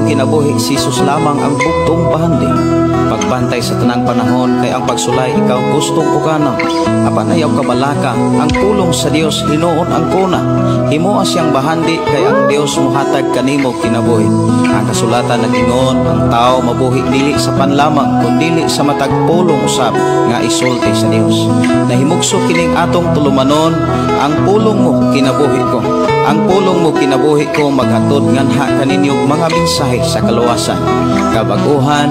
kinabuhi si Jesus lamang ang bugtong bahandi. Pagbantay sa tanang panahon kay ang pagsulay ikaw gustong uganam. Apan ayaw kabalaka ang pulong sa Dios hinuon ang kuna. Himoa siyang bahandi kay ang Dios muhatag kanimo kinabuhi. Ang kasulatan nagingon ang tao mabuhi dili sa panlamang kundi sa matag pulong usab nga isulti sa Dios. Nahimugso kining atong tulumanon ang pulong mo kinabuhi ko. Ang pulong mo kinabuhi ko maghatod nganha kaninyong mga mensahe sa kaluwasan, kabaguhan,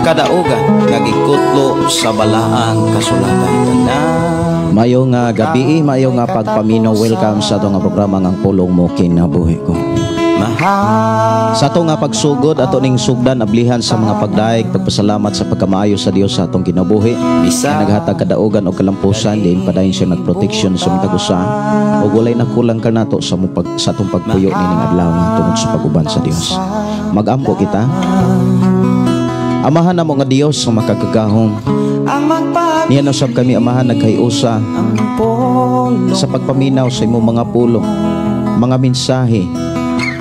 kadaugan nga gikutlo sa balaang kasulatan. Mayo nga gabi, mayo nga pagpaminaw. Welcome sa ato nga programa ng pulong mo kinabuhi ko. Sa ato nga pagsugod ato ning sugdan ablihan sa mga pagdaig, pagpasalamat sa pagkamaayo sa Dios sa atong kinabuhi. Na naghatag kadaugan o kalampusan, diin padayon siya nagproteksyon sa mga tagusa. O walay nakulang ka nato sa atong pagpuyo nining adlaw tungod sa paguban sa Dios. Magampo kita. Amahan na mo nga Dios nga makakagahom. Niyan usab kami amahan nagkayusa sa pagpaminaw sa imong mga pulong, mga mensahe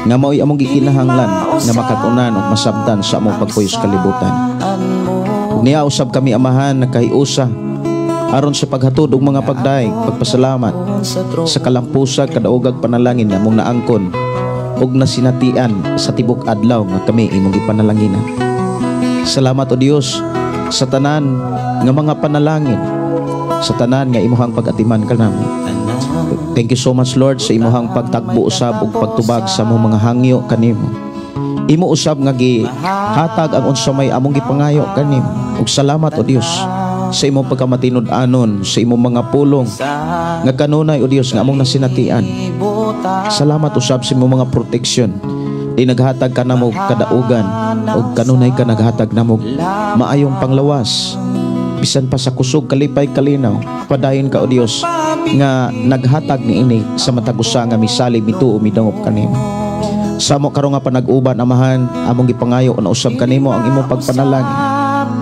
nga mao'y among gikinahanglan nga makatunan ug masabtan sa among pagpuyo sa kalibutan. Niya usab kami amahan nagkayusa aron sa paghatod og mga pagdaig, pagpasalamat sa kalampusag kadaugag panalangin nga among naangkon ug nasinatian sa tibok adlaw nga kami imong gipanalanginan. Salamat o Dios sa tanan nga mga panalangin, sa tanan nga imuhang pag-atiman kanamo. Thank you so much Lord sa imuhang pagtakbo usab ug pagtubag sa among mga hangyo kanimo. Imo usab nga gihatag ang unsa may among gipangayo kanimo. Ug salamat o Dios sa imong pagkamatinud-anon sa imong mga pulong nga kanunay o Dios nga among nasinatian. Salamat usab sa imong mga proteksyon. Di naghatag ka namo kadaugan o kanunay ka naghatag namo maayong panglawas bisan pa sa kusog kalipay kalinaw. Padayon ka o Dios nga naghatag niini sa matagusa nga misalig mituo midangop kanimo. Samo karon nga panag-uban amahan among gipangayo na usab kanimo ang imong pagpanalangin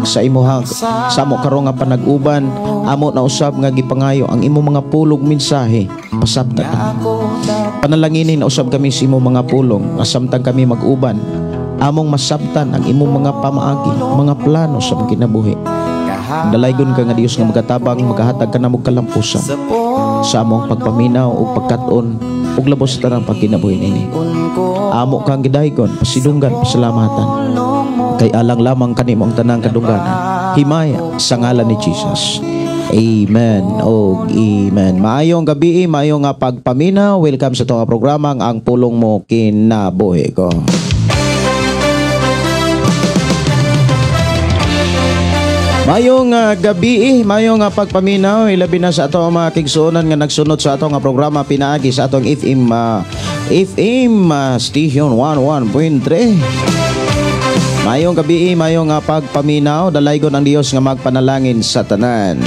sa imuhang samo karon nga panag-uban amo na usab nga gipangayo ang imong mga pulong mensahe pasabtan. Panalanginin na usab kami sa imong mga pulong asamtang kami mag-uban among masabtan ang imong mga pamaagi, mga plano sa mga kinabuhi. Dalaygon ka nga Dios nga magatabang magahatag ka na mong kalampusan sa among pagpaminaw o pagkaton ug labos sa tanang pagkinabuhi nini. Amo kang gidaygon, pasidunggan, pasalamatan. Kay alang lamang kanimo ang tanang kadungganan. Himaya sa ngalan ni Jesus. Amen o amen. Maayong gabi, maayong nga pagpaminaw. Welcome sa itong programa ang pulong mo kinabuhi ko. Mayong gabi, mayong pagpaminaw, ilabi na sa atong mga kigsuonan nga nagsunod sa atong programa pinaagi sa atong FM Station 11.3. Mayong gabi, mayong pagpaminaw, dalaygon ang Dios nga magpanalangin sa tanan.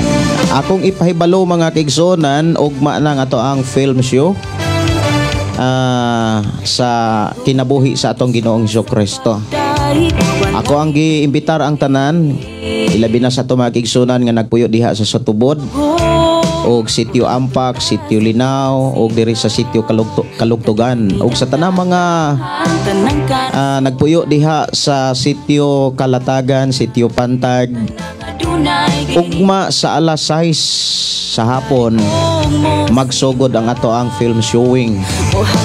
Akong ipahibalo mga kigsuonan, ugma na nga to ang film show sa kinabuhi sa atong Ginoong Jesucristo. Ako ang giimbitar ang tanan, ilabi na sa mga kigsunan nga nagpuyo diha sa Sotubod og sitio Ampak, sitio Linaw og diri sa sitio Kalugtugan og sa tanang mga nagpuyo diha sa sitio Kalatagan, sitio Pantag. Ugma sa alas 6 sa hapon magsugod ang ato ang film showing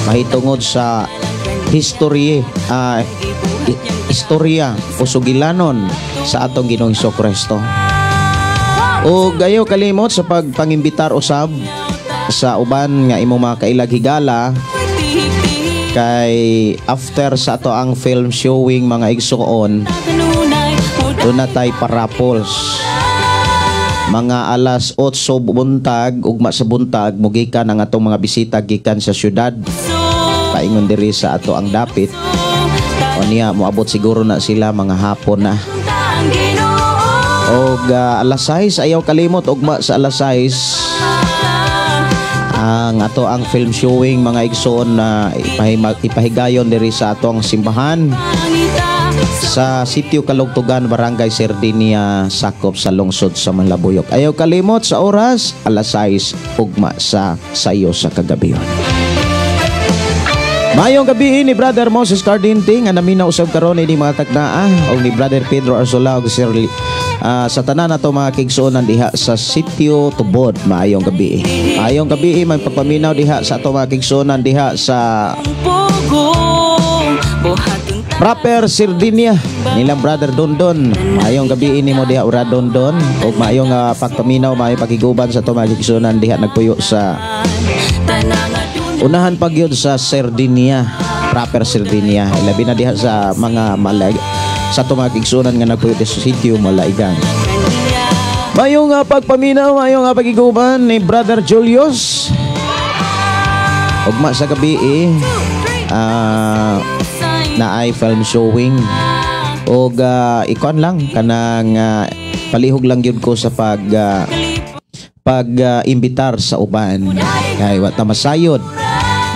mahitungod sa istorya o sugilanon sa atong Ginoong Jesucristo. O gayo kalimot sa pagpangimbitar usab sa uban nga imong mga kailaghigala kay after sa ato ang film showing mga igsuon doon na tayo parapols mga alas 8 buntag ugma sa buntag mugikan ang atong mga bisita gikan sa syudad paingon diri sa ato ang dapit. O niya, moabot siguro na sila mga hapon na. O alas 6, ayaw kalimot, ugma sa alas 6. Ang ato ang film showing mga igsoon na ipahigayon diri sa ato ang simbahan. Sa sitio Kalugtugan, Barangay Sardinia, sakop sa lungsod sa Manlabuyok. Ayaw kalimot sa oras, alas 6, ugma sa sayo sa kagabiyon. Mayong gabi ni Brother Moses Cardinting nga naminaw usab karon ni mga tagnaa o ni Brother Pedro Arzola ug Sir sa tanan nato mga kigsuonan diha sa sitio Tubod. Maayong gabi. Maayong gabi may pagpaminaw diha sa ato mga kigsuonan diha sa Proper Sardinia nilang Brother Dondon. Maayong gabi ini mo diha ura Dondon ug maayong pagpaminaw may pakiguban sa ato mga kigsuonan diha nagpuyo sa unahan pagyod sa Sardinia, Proper Sardinia. Labi na diha sa mga malag sa tumagigsunan nga nagpuyo sa sitio Malaigang. Mayong pagpaminaw, mayong pagiguban ni Brother Julius. Ugma sa gabi na ay film showing. Og ikon lang kanang palihog lang yun ko sa pag-imbitar sa uban. Kay wat na masayod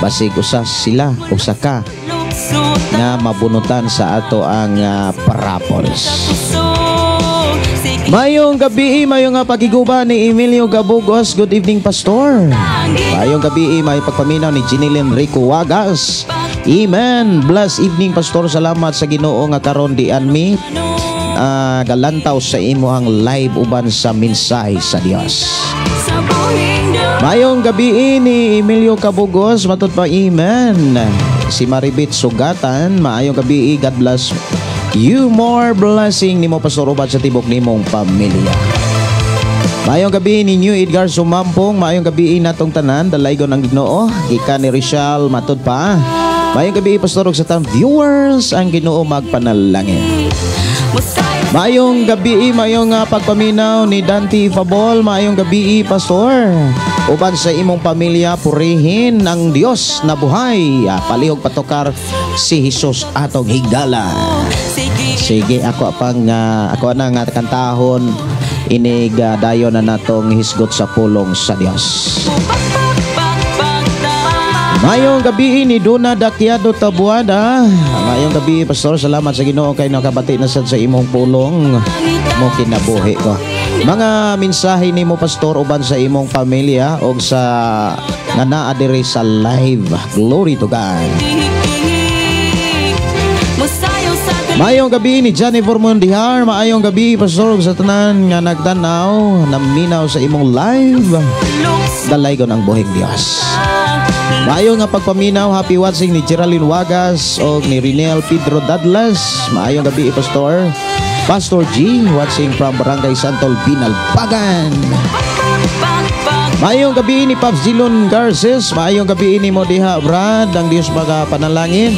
basig usa sila usa ka nga mabunutan sa ato ang parapols. Mayong gabi, mayong pagiguban ni Emilio Gabugos. Good evening, Pastor. Mayong gabi, may pagpaminaw ni Jinilyn Rico Wagas. Amen. Bless evening, Pastor. Salamat sa Ginoo nga karon di anmi galantaw sa imo ang live uban sa mensahe sa Dios. Mayong gabi ni Emilio Cabugos, matod pa, amen. Si Maribit Sugatan, maayong gabi, God bless you, more blessing nimo Pastor uban sa tibok nimong pamilya. Mayong gabi ni New Edgar Sumampong, maayong gabi natong tanan, dalaygon ang Ginoo, ika ni Rizal, matod pa. Mayong gabi Pastor ug sa tanang viewers, ang Ginoo magpanalangin. Mayong gabi, mayong pagpaminaw ni Dante Fabol. Mayong gabi, Pastor. Uban sa imong pamilya, purihin ang Dios na buhay. Palihog patukar si Jesus atong higdala. Sige, ako na nga kantahon inig dayon na natong hisgot sa pulong sa Dios. Mayong gabi ni Duna Dakiado Tabuada. Mayong gabi Pastor, salamat sa Ginoo kay nakabati na sad sa imong pulong mo kinabuhi ko. Mga mensahe nimo Pastor uban sa imong pamilya og sa nga naa diri sa live. Glory to God. Mayong gabi ni Jennifer Mondihar. Maayong gabi Pastor sa tanan nga nagtanaw naminaw sa imong live. Dalaygon ang buhing Dios. Maayong pagpaminaw, happy watching ni Geraldine Wagas o ni Rinel Pedro Dadlas. Maayong gabi Pastor. Pastor G watching from Barangay Santol Binalbagan. Maayong gabi ni Pops Zilon Garces. Maayong gabi ni mo diha Brad, ang Dios magapanalangin.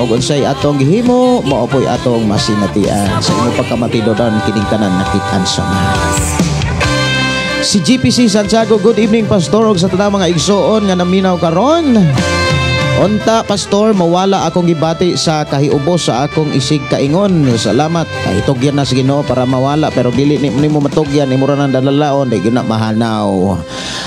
O unsay atong gihimo, maopoy atong masinatian. Sa imong pagkamatidodan kining tanan nakitaan sa mas. Si GPC Santiago, good evening Pastor og sa tanang mga igsoon nga naminaw karon. Unta Pastor, mawala akong gibati sa kahiubos sa akong isig kaingon. Salamat. Itugyan na sa Ginoo para mawala pero dili nimo matugyan imo ra nang dalalaon di gyud na mahanaw.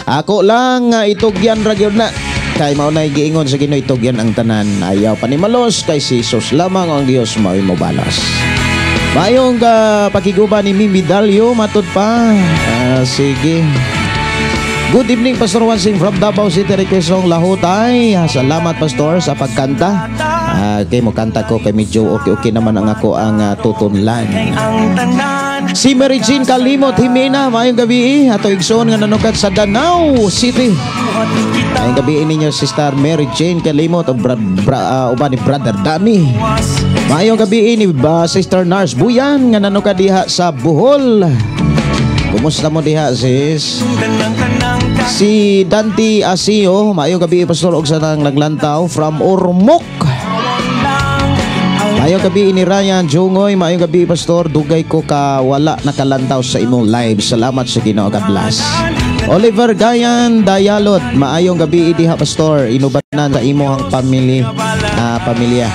Ako lang itugyan ra gyud na. Kay mao nay giingon sa Ginoo itugyan ang tanan. Ayaw panimalos kay si Jesus lamang ang Dios mao mobalas. Mayong pakiguban ni Mimi Dalio, matod pa. Sige. Good evening, Pastor Wansing from Davao City, Requesong Lahutay. Salamat, Pastor, sa pagkanta. Kay mo kanta ko, kay medyo okay naman ang ako ang tutunlan. Si Mary Jean Kalimot Jimena, mayong gabi. Ato igsoon nga nanukat sa Danau City. Mayong gabi ninyo, Sister Mary Jane Kalimot uban ni Brother Danny. Mayong gabi ni Sister Nars Buyan nga nanukat diha sa Bohol. Kumusta mo diha sis? Si Dante Asio, mayong gabi Pastor og sa nang naglantaw from Ormoc. Mayong gabi ni Ryan Jungoy, mayong gabi Pastor, dugay ko ka wala nakalantaw sa imong live. Salamat sa Ginoo, God bless. Oliver Gayan Dayalot, maayong gabi diha Pastor, inubanan sa imong pamilya.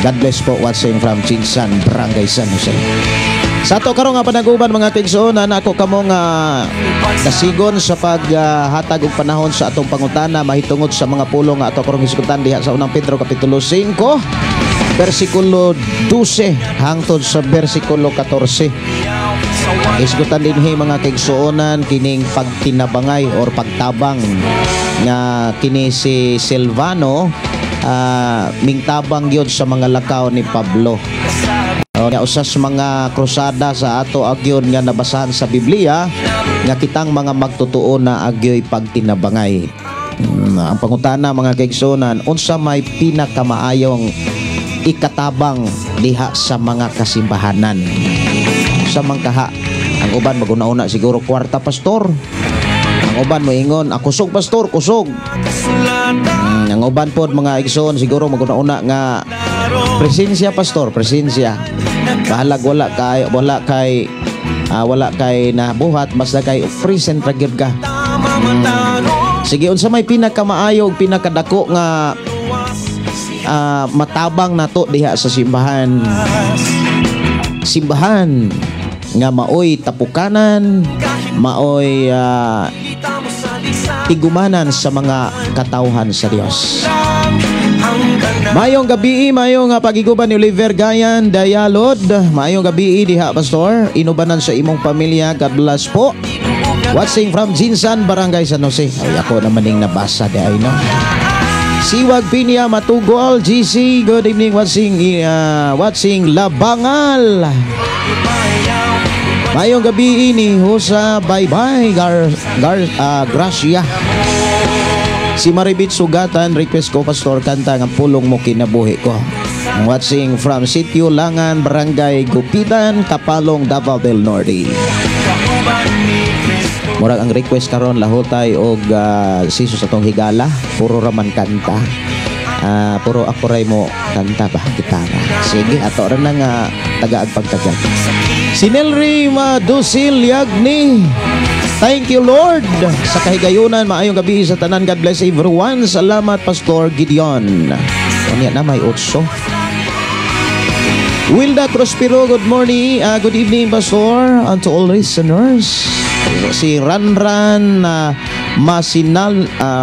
God bless po, watching from Chinsan, Barangay San Jose. Sa ato karong nga panaguban mga tigsoon na ako kamong kasigon sa paghatag og panahon sa atong pangutana mahitungod sa mga pulong nga ato karong hisgutan diha sa unang Pedro kapitulo 5 bersikulo 12 hangtod sa bersikulo 14. Hisgutan dinhi mga kaigsuonan kining pagtinabangay or pagtabang nga kini si Silvano mingtabang yun sa mga lakaw ni Pablo. Usas mga krusada sa ato agyon nga nabasahan sa Biblia nga kitang mga magtutuo na agyoy pagtinabangay. Ang pangutana mga kaigsunan, unsa may pinakamaayong ikatabang diha sa mga kasimbahanan? Sa mangkaha, ang uban maguna-una siguro kwarta, pastor. Ang uban moingon, kusog pastor, kusog. Ang uban pod mga igsoon siguro maguna-una nga presensya pastor, presensya. Bahalag wala kay nabuhat basta kay present ra gyud ka. Sige, unsa may pinakamaayog, pinakadako nga matabang nato diha sa simbahan? Simbahan nga maoy tapukanan, maoy tigumanan sa mga katawhan sa Dios. Mayong gabi, mayong pagiguban ni Oliver Gayan Dayalod. Mayong gabi diha pastor, inubanan sa imong pamilya. God bless po. Watching from Jinsan, Barangay San Jose. Ay, ako naman yung nabasa di ay no. Siwag Pinya Matugol GC, good evening. Watching Labangal. Mayong gabi ini Husa, bye bye Gracia. Si Maribit Sugatan, request ko pastor kanta ng pulong mo kinabuhi ko. Watching from Sitio Langan, Barangay Gupitan, Kapalong, Davao del Norte. Murag ang request karon lahutay og siso sa tong higala, puro raman kanta. Puro ako ray mo kanta ba gitara. Sige, ato ra na nga tagaag pagtagad. Si Nelry Madusil Yagni. Thank you Lord sa kahigayunan. Maayong gabi sa tanan. God bless everyone. Salamat Pastor Gideon. Unya na may 8. Wilda Prospero, good morning. Good evening Pastor and to all listeners. Si Ranran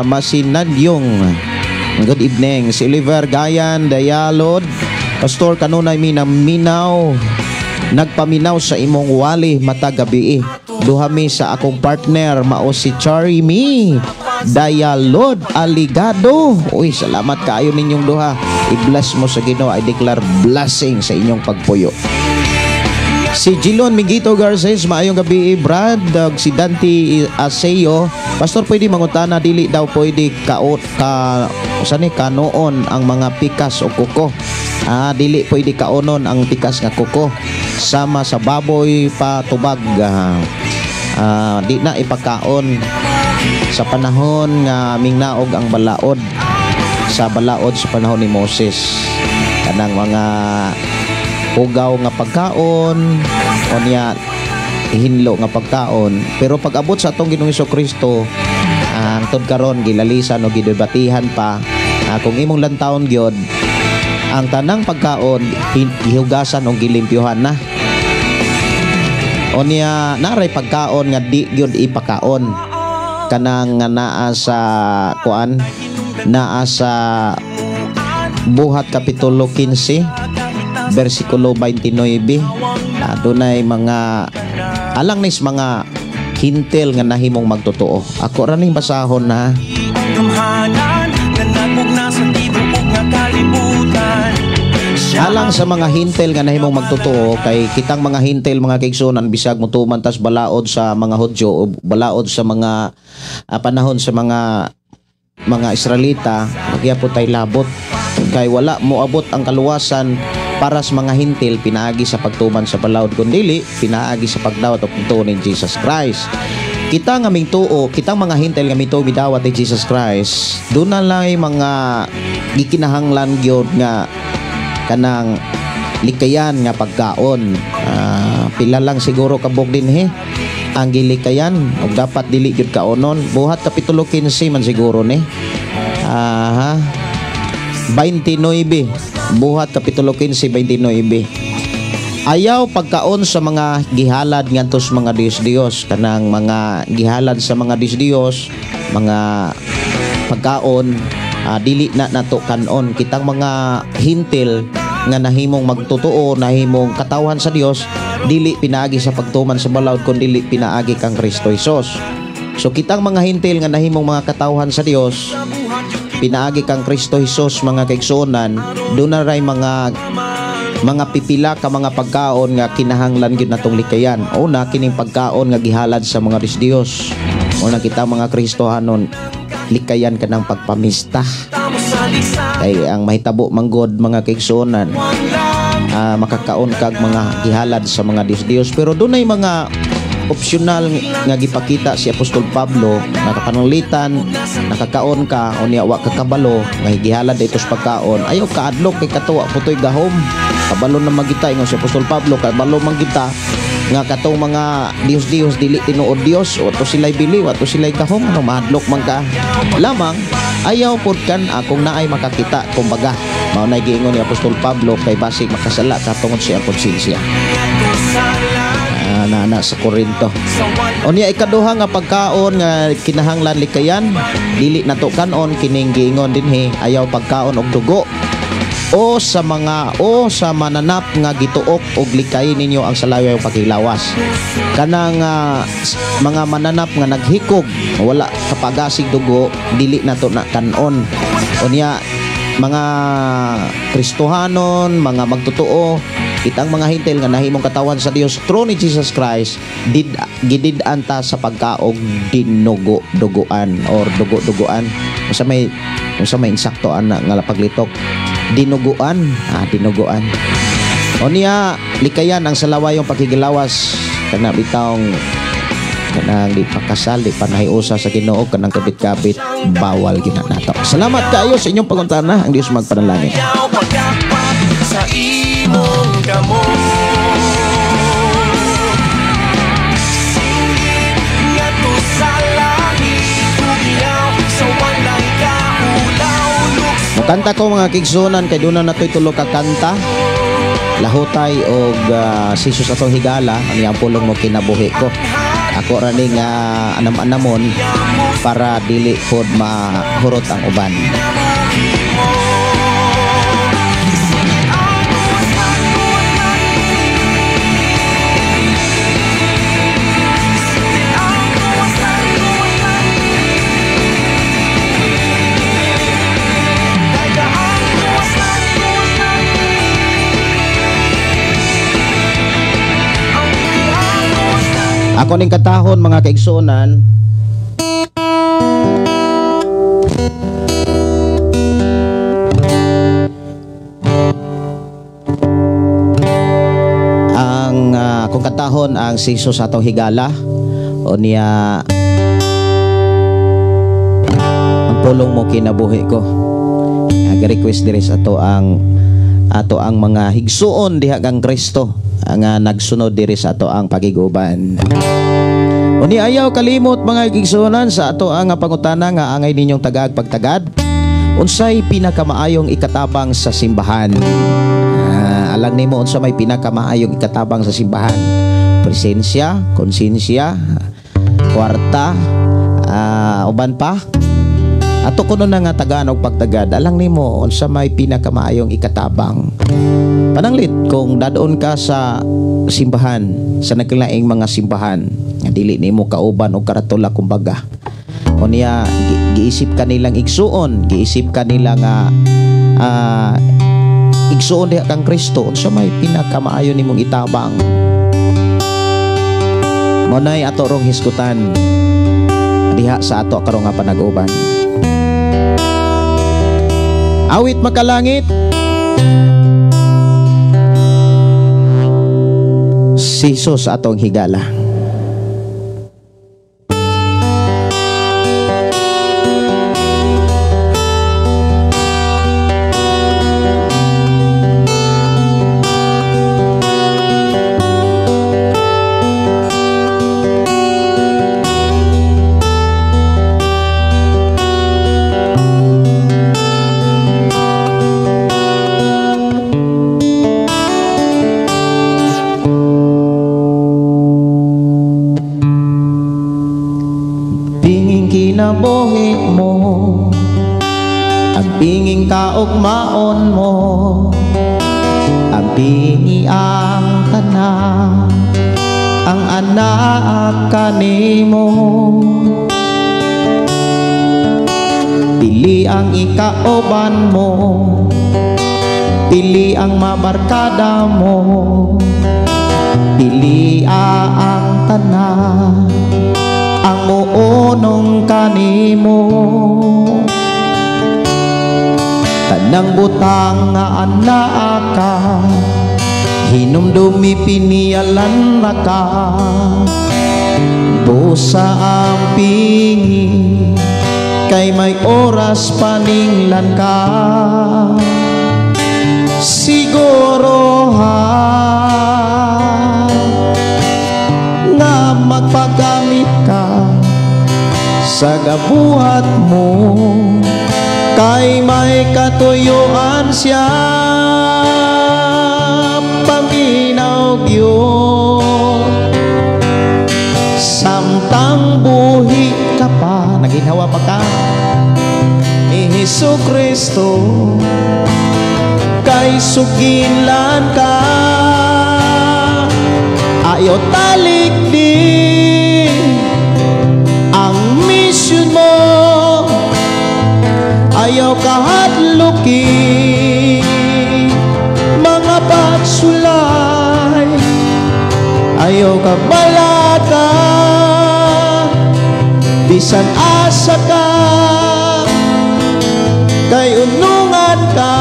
Masinadyong, good evening. Si Oliver Gayan Dayalod, Pastor kanunay minaw nagpaminaw sa imong wali matagabi. Duhami sa akong partner mao si Charmy Dayalod Aligado. Uy, salamat kaayo ninyong duha. I-bless mo sa Ginoo. I declare blessing sa inyong pagpuyo. Si Jilon Mingito Garces, maayong gabi Brad. Si Dante Aseo, pastor pwede mangutana dili daw pwede kanoon ang mga pikas o kuko. Dili pwede kaonon ang pikas nga kuko sama sa baboy patubag. Di na ipakaon sa panahon nga mingnaog ang balaod sa panahon ni Moses. Kanang mga ugaw nga pagkaon o niya hinlo nga pagkaon, pero pag abot sa atong Ginoong Hesukristo ang tod karon gilalisan o gidebatihan pa kung imong lantawon gyud ang tanang pagkaon gihugasan o gilimpyuhan na o niya naray pagkaon nga di gyud ipakaon kanang nga naa sa Buhat Kapitulo 15 versikulo 29. Dunay mga alangnis mga hintel nga nahimong magtotoo. Ako ra ning basahon na alang sa mga hintel nga nahimong magtotoo kay kitang mga hintel mga kaigsunan bisag mutuman tas balaod sa mga Hudyo o balaod sa mga panahon sa mga Israelita magyapon tay labot kay wala mo abot ang kaluwasan para sa mga hintil pinaagi sa pagtuman sa balaod kundili pinaagi sa pagdawat og pagtuo ni Jesus Christ. Kita nga mingtuo, kitang mga hintil nga mituo midawat ni Jesus Christ, doon na lang mga gikinahanglan gyud nga kanang likayan nga pagkaon. Pila lang siguro kabog dinhi ang gilikayan ug dapat dili gyud kaonon. Buhat Kapitulo 15 man siguro ni 29. Buhat Kapitulo 15 29. Ayaw pagkaon sa mga gihalad ngantos mga Dios kanang mga gihalad sa mga Dios mga pagkaon dili na nato kanon. Kitang mga hintil nga nahimong magtotoo nahimong katawhan sa Dios dili pinaagi sa pagtuman sa balaod kun dili pinaagi kang Kristo Jesus. So kitang mga hintil nga nahimong mga katawhan sa Dios pinaagi kang Kristo Jesus mga kaigsuonan, doon na ray mga pipila ka mga pagkaon nga kinahanglan gyud natong likayan. Una kining pagkaon nga gihalad sa mga Dios. Una kita mga Kristohanon likayan kanang pagpamista. Kay ang mahitabo manggod mga kaigsuonan, makakaon kag mga gihalad sa mga Dios. Pero dunay mga optional nga gipakita si Apostol Pablo, nakapananglitan, nakakaon ka unya wa ka kabalo nga gihalad dito sa pagkaon. Ayaw ka adlok kay katuwa putoy gahom. Kabalo na magita ingon si Apostol Pablo, kabalo man kita nga katong mga Dios dili tinuod Dios, wato sila'y bili, wato sila'y gahom, ano mahadlok man ka. Lamang ayaw pud kan akong naay makakita kumbaga. Mao nay giingon ni Apostol Pablo kay basig makasala ka tungod sa konsensya. Na sa Korinto. Unya ikaduha nga pagkaon nga kinahanglan likayan, dili nato kanon kining giingon dinhi, ayaw pagkaon og dugo o sa mananap nga gituok og likay ninyo ang salayaw paghilawas. Kanang mga mananap nga naghikog wala kapagasig dugo, dili nato na kanon. Unya mga Kristohanon, mga magtotoo, kitang mga hintel nga nahimong katawan sa Dios through ni Jesus Christ, gidid-an ta sa pagkaog dinugo-duguan or dugo-duguan. Unsa may insaktoan nga paglitok, dinuguan. Unya likayan ang salawayong paghigilawas kana bitawng kanang di pakasal, di panahiusa sa Ginoo, kanang kabit-kabit bawal gina nato. Salamat kayo sa inyong pangutana. Ang Dios magpanalangin. Sa imong kamo ngadto sa langit umiyaw sa walay kaulaw. Mukanta ko mga kigsunan kay doon na nato'y tulo ka kanta. Lahutay og sisus atong higala ang iyang pulong mo kinabuhi ko. Ako raning anam-anamon para dili pod mahurot ang uban. Ako ning katahon mga kaigsuonan, kung katahon ang siso sa atong higala unya ang pulong mo kinabuhi ko. Request diri sa ato ang mga higsuon diha kang Kristo nga nagsunod diri sa ato ang pagiguban. Uni ayaw kalimot mga igsuonan sa ato ang pangutana nga angay ninyong tagaag pagtagad. Unsay pinakamaayong ikatabang sa simbahan? Alang nimo unsa may pinakamaayong ikatabang sa simbahan? Presensya, konsensya, kwarta, uban pa. Ato kuno na nga tagaan og pagtagad, alang nimo unsa may pinakamaayong ikatabang. Pananglit kung dadon ka sa simbahan, sa naglaing mga simbahan, nga dili nimo kauban og karatula kumbaga. Unya giisip ka nilang igsuon, giisip ka nila nga igsuon diha kang Kristo, unsa may pinakamaayo nimong itabang. Monay ato rong hisgutan diha sa ato karong nga panag-uban. Awit makalangit, siso sa atong higala. Kinabuhi mo, ang pinging kaugmaon mo, ang pingi ang tanan, ang anak kanimo. Pili ang ikauban mo, pili ang mabarkada mo, pili ang tanan, ang muunong kanimo. Tanang butang nga anaa ka, hinumdumi pinialan na ka. Busa ang pingi, kay may oras paninglan ka. Siguro nga magpagamit ka sa gabuhat mo, kay may katuyuan siya. Paminaw yun, samtang buhi ka pa, naginhawa pa ka ni Jesucristo, kay suginlan ka. Ayaw talikdi ang mission mo, ayaw kahadluki mga pagsulay, ayaw ka balaka bisan asa ka, kay unungan ka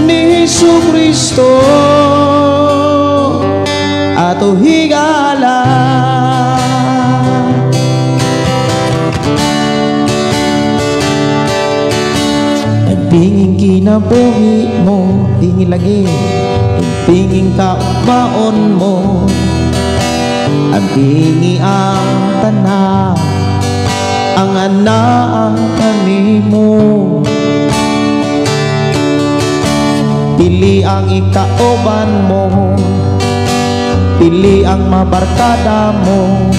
ni Jesucristo ato higala. Pingin kinabuhi mo, pingin lagi, pingin kabaon mo, ang pingi ang tanan, ang anaan kanimo. Pili ang ikauban mo, pili ang mabarkada mo,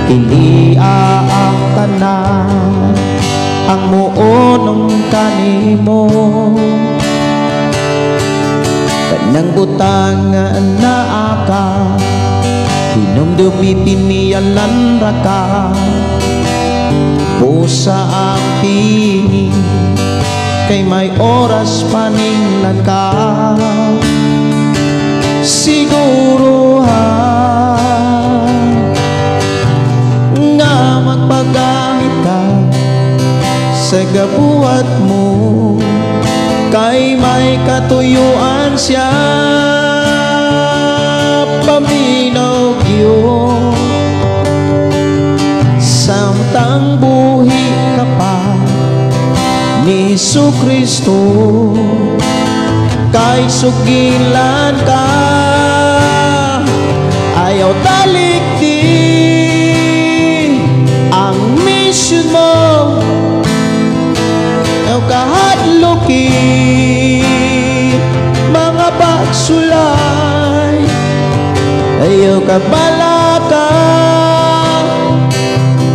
pili ang tanan, ang muunong kanimo. Kanang butang nga anaa ka, hinumdumi pinialan ra ka. Busa ang pingi, kay may oras paninglan ka. Siguro nga magpagamit ka sa gabuhat mo, kay may katuyuan siya. Paminaw yun, samtang buhi ka pa ni Jesucristo, kay sugilan ka. Ayaw talikdi ang mission mo, ayaw kahadluki mga pagsulay, ayaw ka balaka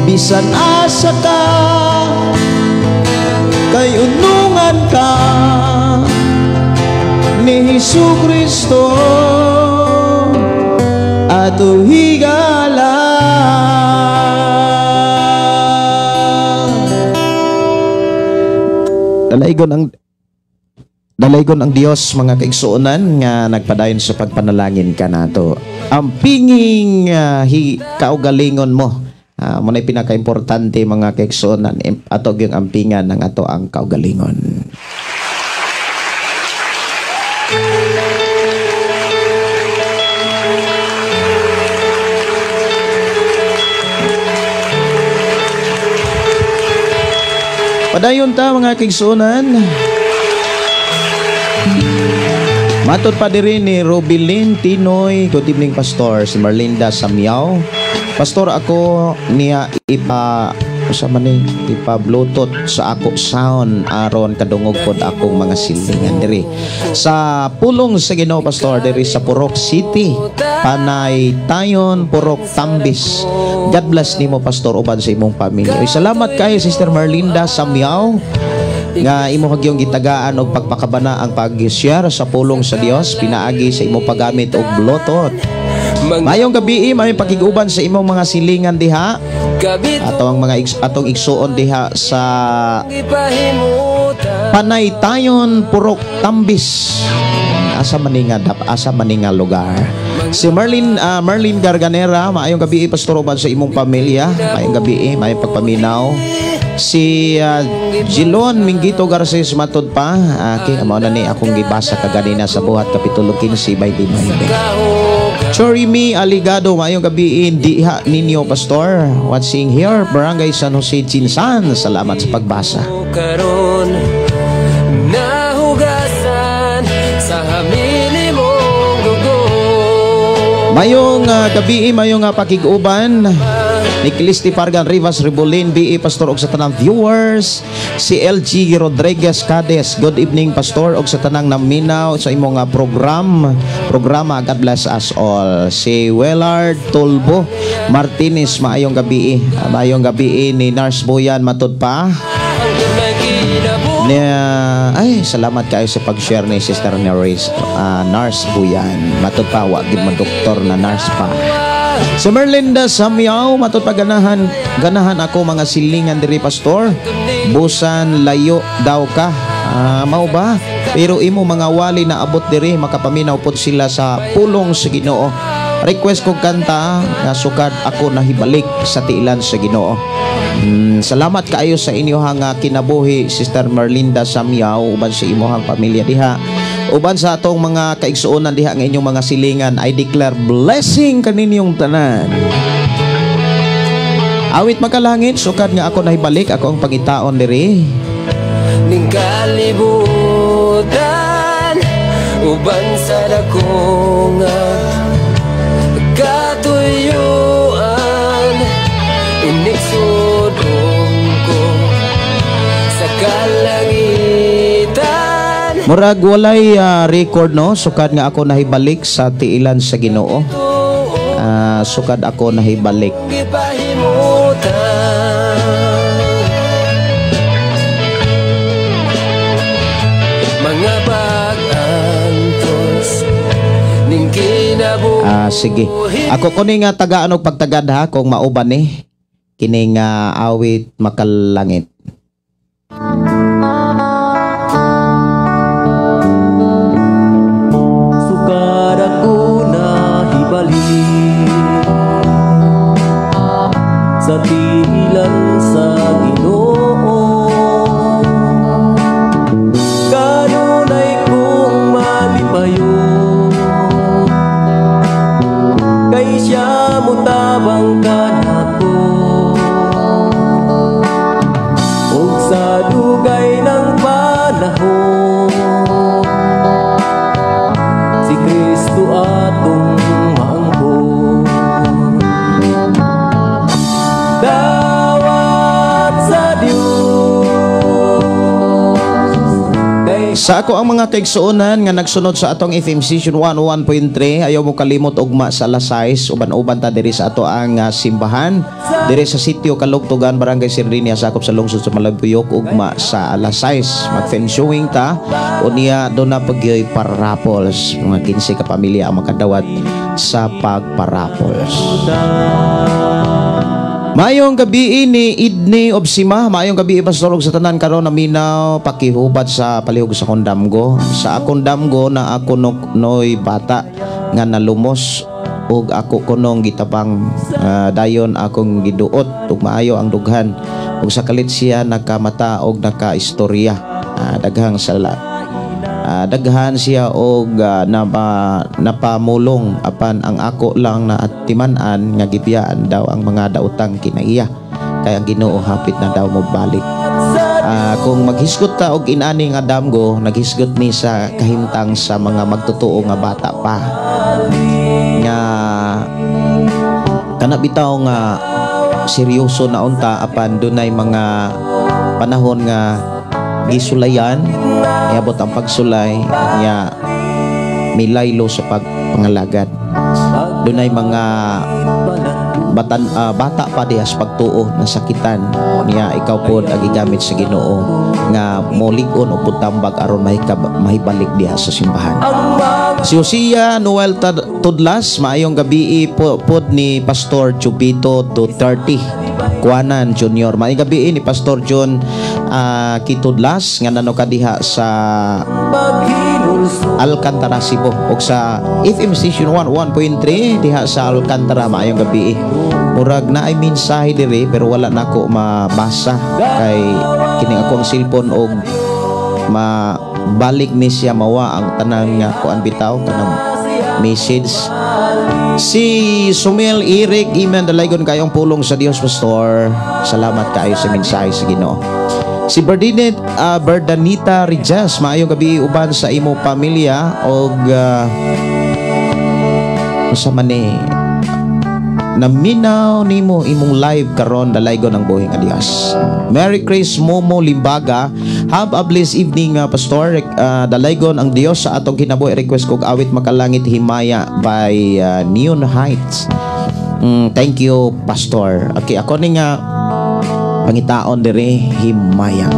bisan asa ka, kay unungan ka ni Jesucristo ato higala. Dalaygon ang Dios mga kaigsuonan nga nagpadayon sa pagpanalangin ka nato. Ang pinging kaugalingon mo, muna'y pinaka-importante mga kaigsuonan, ato yung ampingan ng ato ang kaugalingon. Padayon ta mga kaigsuonan. Matod pa diri ni Robilin Tinoy. Good evening Pastor. Si Marlinda Samyaw. Pastor, ako niya ipa-bluetooth sa ako sound aron kadungog pod akong mga silingan diri sa pulong sa Ginoo Pastor diri sa Purok City, Panay Tayon, Purok Tambis. God bless nimo Pastor uban sa imong pamilya. Salamat kay Sister Marlinda Samyaw nga imo hagyong gitagaan og pagpakabana ang pag-share sa pulong sa Dios pinaagi sa imong paggamit og bluetooth. Mayong gabi, may pakiguban sa imong mga silingan diha. Atong igsuon diha sa Panaytayon, Purok, Tambis. Asa maninga lugar. Si Merlin Garganera, maayong gabi pastor uban sa imong pamilya. Maayong gabi, maayong pagpaminaw. Si Jilon Minggito Garces matud pa. Amo na ni akong gibasa kaganina sa buhat kapitulo 15 by 19. Chorimi Aligado, maayong gabi diha ninyo pastor. Watching here, Barangay San Jose, Chinsan. Salamat sa pagbasa. Karon nahugasan sa hamili mong dugo. Mayong gabi, mayong pakiguban ni Cristi Pargan Rivas Ribolin, BE Pastor og sa tanang viewers. Si LG Rodriguez Cades, good evening Pastor og sa tanang naminaw sa imong programa. God bless us all. Si Wellard Tulbo Martinez, maayong gabi. Maayong gabi ni Nars Boyan matud pa. Ay, salamat kayo sa pag-share ni Sister Nars Buyan. Matud pa, wag gid mo doktor na nurse pa. Si Merlinda Samyaw, matud pa ganahan ako mga silingan diri pastor. Busan layo daw ka. Mao ba? Pero imo mga wali na abot diri makapaminaw pod sila sa pulong sa Ginoo. Request kong kanta nga sukad ako nahibalik sa tiilan sa Ginoo. Salamat kaayo sa inyohang kinabuhi Sister Merlinda Samyaw uban sa imohang pamilya diha. Uban sa atong mga kaigsuonan diha nga inyong mga silingan, I declare blessing kaninyong tanan. Awit makalangit, sukad nga ako nahibalik, ako ang pangitaon diri. Ning kalibutan uban sa dakong katuyuan inigsudong ko sa kalangitan. Murag walay record no, sukad nga ako nahibalik sa tiilan sa Ginoo. Sukad ako nahibalik. Mga pag-antos ning kinabuhi. Sige. Ako kuni nga tagaan og pagtagad ha kung mauban ni kining awit makalangit. Sukad ako nahibalik sa tiilan sa Ginoo. Kanunay kong malipayo kay siya mo tabang kanako. Og sa dugay ng panahon si Kristo atong maangkon. Dawat sa Dios. Sa ako ang mga kaigsuonan nga nagsunod sa atong FM Station 101.3, ayaw mo kalimot ugma sa alas 6 uban-uban ta diri sa ato ang simbahan diri sa sitio Kalugtugan, Barangay Sirdinia, sakop sa lungsod sa Malampuyok, ugma sa alas 6. Mag-feng showing ta unya do na pagyoy parapols. Mga 15 ka pamilya ang makadawat sa pagparapols. Mayong gabi ni Idni Obsima, mayong gabi pastor og sa tanan karon naminaw pakihubad sa palihog sa akong damgo. Sa akong damgo na ako noy bata nga nalumos ug ako kunong gitabang dayon akong giduot ug maayo ang dughan ug sa kalit siya nakamata og nakaistorya. Daghan siya og napamulong apan ang ako lang na atiman-an nga gibiyaan daw ang mga daotang kinaiya kay ang Ginoo hapit na daw mo balik. Kung maghisgot ta og inani nga damgo, naghisgot ni sa kahimtang sa mga magtutuo nga bata pa nga kana bitaw nga seryoso na unta apan dunay mga panahon nga gisulayan, iabot ang pagsulay niya milaylo sa pagpangalagad. Dunay mga bata pa diha sa pagtuo nasakitan niya ikaw pod ang gigamit sa Ginoo nga molig-on o putambag aron mahibalik diha sa simbahan. Si Josiah Noel Tudlas, maayong gabi pod ni Pastor Chubito Duterte Kuanan Junior. Maayong gabi ni Pastor John Kitudlas nga nano kadiha sa Alcantara Cebu ug sa FM Station 101.3 diha sa Alcantara. Maayong gabi. Murag na ay mensahe diri pero wala nako mabasa kay kini akong cellphone og mabalik ni siya mawa ang tanang nga kuan bitaw kanang message. Si Sumel Eric Iman dalaygon kayong pulong sa Dios Pastor. Salamat kayo sa mensahe sa Ginoo. Si Berdanita Rijas, maayong gabi uban sa imo pamilya og sa mani naminaw nimo imong live karon dalaygon ang buhing Dios. Merry Christmas Momo Limbaga. Have a blessed evening Pastor. Dalaygon ang Dios sa atong kinabuhi. Request kog awit Makalangit Himaya by Neon Heights. Thank you Pastor. Okay, ako ni nga pangitaon diri Himaya.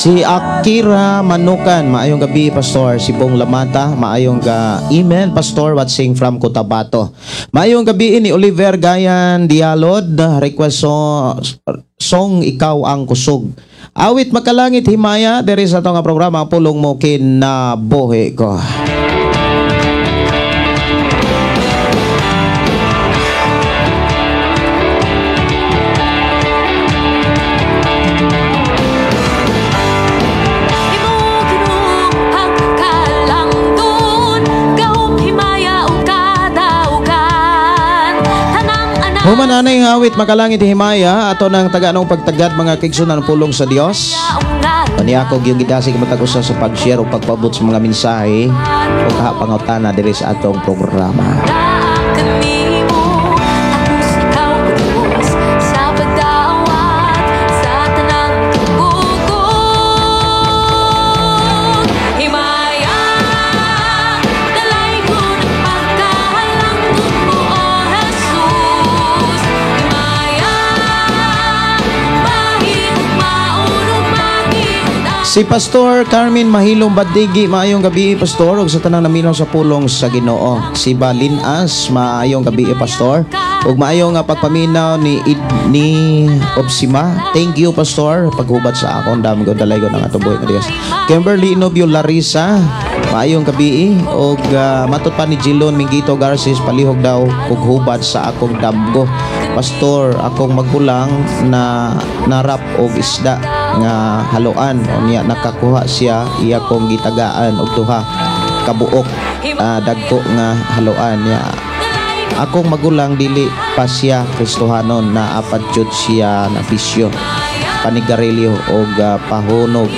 Si Akira Manukan, maayong gabi Pastor. Si Bong Lamata, maayong email Pastor watching from Cotabato. Maayong gabi ni Oliver Gayan Dialod, request song Ikaw ang Kusog. Awit Makalangit Himaya, there is ato nga programa pulong mo kinabuhi ko. Humananay nga awit Makalangit Himaya ato ng taganong pagtagad mga kigsunan pulong sa Dios. Kani ako yung gidasig matag-usa sa pag-share o pagpabot sa mga mensahe o kahapangutana diri sa atong programa. Si Pastor Carmen Mahilong Badigi, maayong gabi Pastor ug sa tanang naminaw sa pulong sa Ginoo. Si Balin As, maayong gabi Pastor ug maayong pagpaminaw ni Obsima. Thank you Pastor paghubat sa akong damgo dalaygon ang atong buhi nga Dios. Kimberly Inobio Larissa, maayong gabi ug matud pa ni Jilon Mingito Garces palihog daw kog hubat sa akong damgo. Pastor, akong magulang na narap og isda nga haluan o niya nakakuha siya iya kong gitagaan og duha kabuok dagko nga haluan niya. Akong magulang dili pa siya Kristohanon na apat jud siya na bisyo panigarilyo og pahunog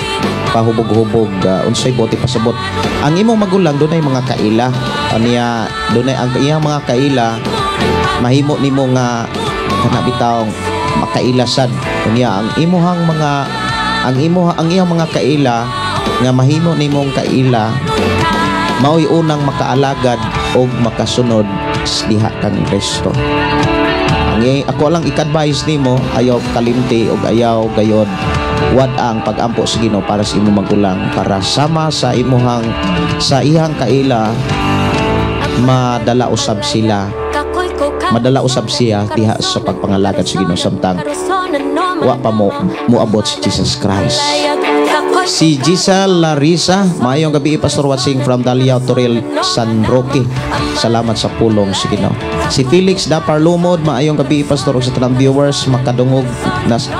pahubog-hubog unsay bote pasabot. Ang imong magulang dunay mga kaila niya dunay ang iyang mga kaila mahimo nimo nga kanabitawng makailasad niya ang imuhang mga ang iyang mga kaila nga mahimo nimong kaila mao'y unang makaalagad og makasunod diha kang Kristo. Ako lang ik-advise nimo ayaw kalimti og ayaw gayod wad ang pag-ampo sa Ginoo para sa imong magulang para sama sa imuhang sa iyang kaila madala usab siya diha sa pagpangalagad sa Ginoo samtang wa pa mo muabot si Jesus Christ. Si Giselle Larissa, maayong gabi Pastor watching from Dalia Toril San Roque. Salamat sa pulong sa Ginoo. Si Felix Dapar Lumod, maayong gabi Pastor sa tanang viewers makadungog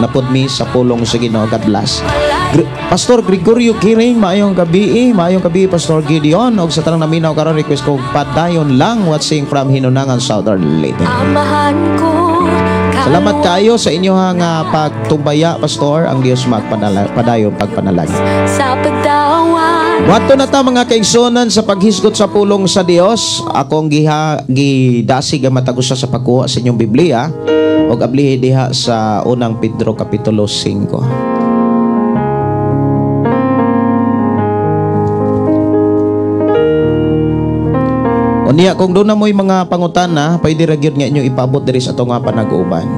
napod mi sa pulong sa Ginoo. God bless. Pastor Gregorio Kiring, maayong gabi Pastor Gideon, og sa tanang naminaw karon request ko padayon lang watching from Hinunangan, Southern Leyte. Salamat kayo sa inyong pagtumbaya, Pastor. Ang Dios magpadayon pagpanalangin. Sa pagdawan. Wato na ta mga kaigsonan sa paghisgot sa pulong sa Dios. Akong gidasig ang matagusa sa pagkuha sa inyong Biblia og ablihi diha sa unang Pedro kapitulo 5. Unya kung doon na mo'y mga pangutana, pwede ra gyud nga inyo ipabot diri sa ato nga panag-uuban.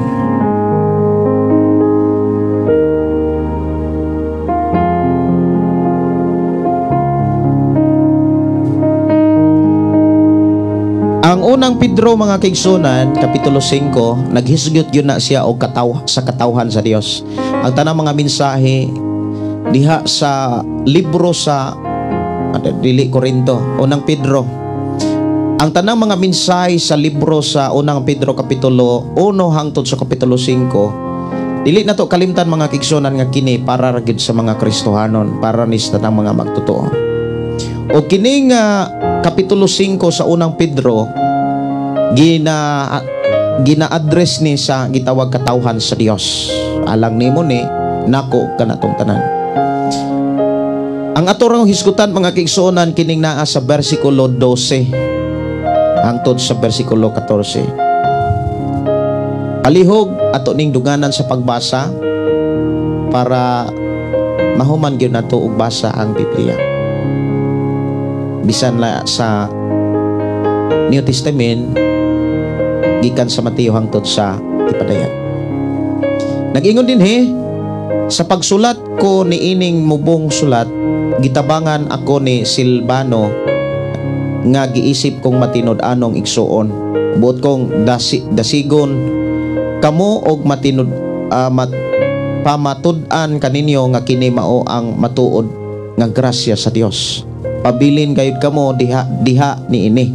Ang unang Pedro mga kaigsunan, kapitulo 5, naghisgot yun na siya og sa katawhan sa Dios. Ang tanang mga mensahe diha sa libro sa dili Korinto, unang Pedro. Ang tanang mga mensahe sa libro sa unang Pedro kapitulo 1 hangtod sa kapitulo 5, dili na to kalimtan mga kaigsunan nga kini para ra gyud sa mga Kristohanon, para ni sa tanang mga magtotoo. O kining kapitulo 5 sa unang Pedro gina-address ni sa gitawag katawhan sa Dios. Alang nimo ni nako kanatong tanan. Ang ato hisgutan mga kaigsunan kining naa sa bersikulo 12 hangtod sa bersikulo 14. Palihog ato ning duganan sa pagbasa para mahuman gyud nato og basa ang Biblia. Bisan la sa New Testament gikan sa Mateo hangtod sa Ipadayan. Nag-ingon din sa pagsulat ko ni ining mubong sulat, gitabangan ako ni Silvano nga giisip kong matinud anong igsuon. Buot kong dasigon kamo og matinud pamatud-an kaninyo nga kini mao ang matuod nga grasya sa Dios. Pabilin gayud kamo diha ni ini.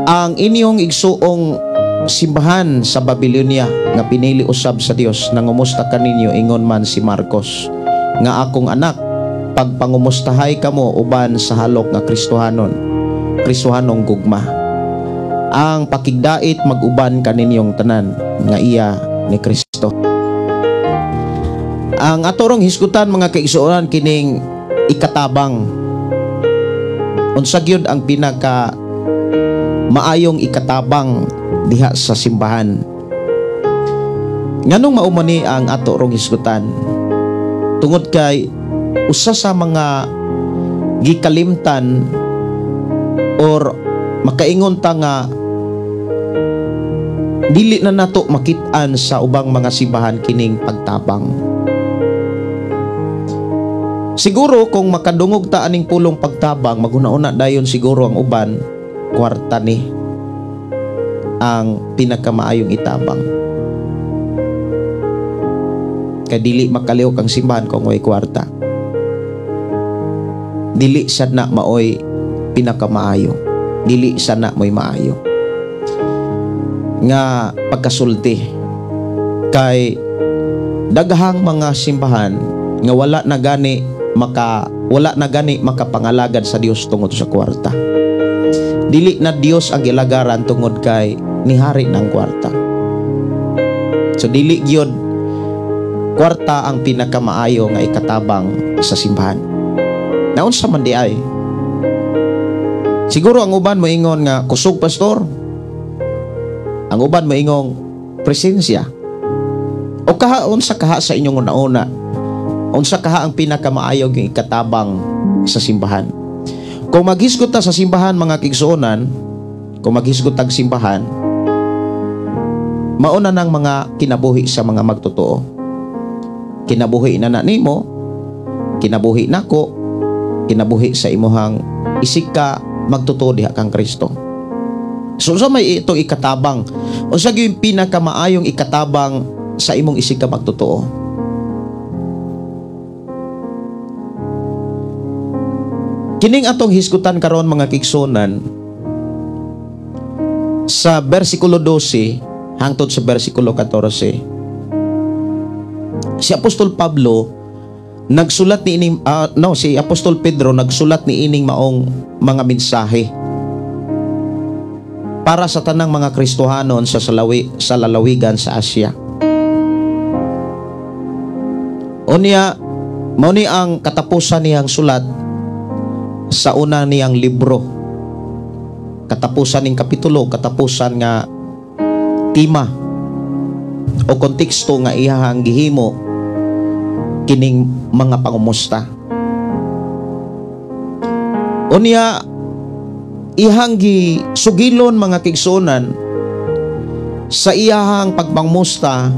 Ang inyong igsuong simbahan sa Babylonia nga pinili usab sa Dios, nangumusta kaninyo ingon man si Marcos nga akong anak, pagpangumustahay kamo uban sa halok nga Kristohanong gugma. Ang pakigdait mag-uban kaninyong tanan nga iya ni Kristo. Ang atorong hisgutan mga kaigsuonan kining ikatabang. Unsa gyud ang pinaka maayong ikatabang diha sa simbahan? Nganong maumani ang atorong hisgutan? Tungod kay usa sa mga gikalimtan or makaingon ta nga dili na nato makit-an sa ubang mga simbahan kining pagtabang. Siguro kung makadungog ta aning pulong pagtabang, maguna-una dayon siguro ang uban kwarta ni ang pinakamaayong itabang. Kay dili makalihok ang simbahan kung may kwarta. Dili sad na maoy pinakamaayo, dili sana mo'y maayo nga pagkasulti. Kay daghang mga simbahan nga wala na gani makapangalagad sa Dios tungod sa kwarta. Dili na Dios ang ilagaran tungod kay nihari ng kwarta. So dili gyud kwarta ang pinakamaayo nga ikatabang sa simbahan. Naunsa man di ay? Siguro ang uban moingon nga kusog pastor. Ang uban moingong presensya. O unsa kaha sa inyong una-una? Unsa kaha ang pinakamaayo nga ikatabang sa simbahan? Kung maghisgot ta sa simbahan mga kaigsuonan, kung maghisgot tag simbahan, mauna nang mga kinabuhi sa mga magtotoo. Kinabuhi na nimo, kinabuhi nako, kinabuhi sa imuhang isika magtotoo diha kang Kristo. So sa may ito ikatabang, o sa gyud pinakamaayong ikatabang sa imong isika magtotoo. Kining atong hisgutan karon mga kaigsuonan sa bersikulo 12 hangtod sa bersikulo 14. Si Apostol Pablo nagsulat ni ining si Apostol Pedro nagsulat ni ining maong mga mensahe para sa tanang mga Kristohanon sa lalawigan sa Asia. Unya mao ni ang katapusan niyang sulat sa una niyang libro. Katapusan ning kapitulo, katapusan nga tema o konteksto nga iyahang gihimo kining mga pangumusta. Unya ihang sugilon mga kigsunan sa iyahang pagpangumusta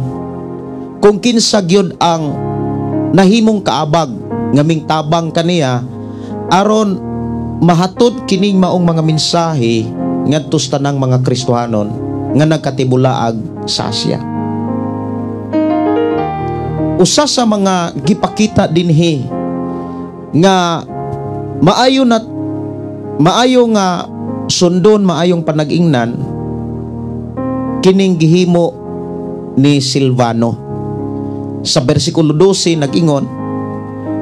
kung kinsa gyud ang nahimong kaabag ngaming tabang kaniya aron mahatod kining maong mga mensahe ngadto sa tanang mga Kristohanon nga nagkatibulaag sa Asia. Usa sa mga gipakita dinhi nga maayo nga sundon, maayong panag-ingnan kining gihimo ni Silvano. Sa bersikulo 12 nag-ingon,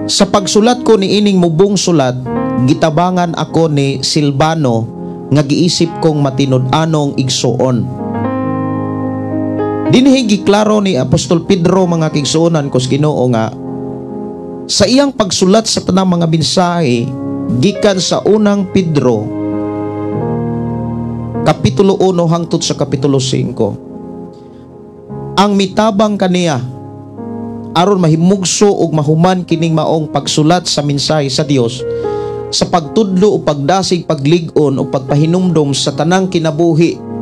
sa pagsulat ko ni ining mubong sulat, gitabangan ako ni Silvano nga giisip kong matinud-anong igsuon. Dinhi giklaro ni Apostol Pedro mga kigsuonan kus Ginoo nga sa iyang pagsulat sa tanang mga mensahe gikan sa unang Pedro kapitulo 1 hangtod sa kapitulo 5 ang mitabang kaniya aron mahimugso ug mahuman kining maong pagsulat sa mensahe sa Dios sa pagtudlo o pagdasig, paglig-on o pagpahinumdom sa tanang kinabuhi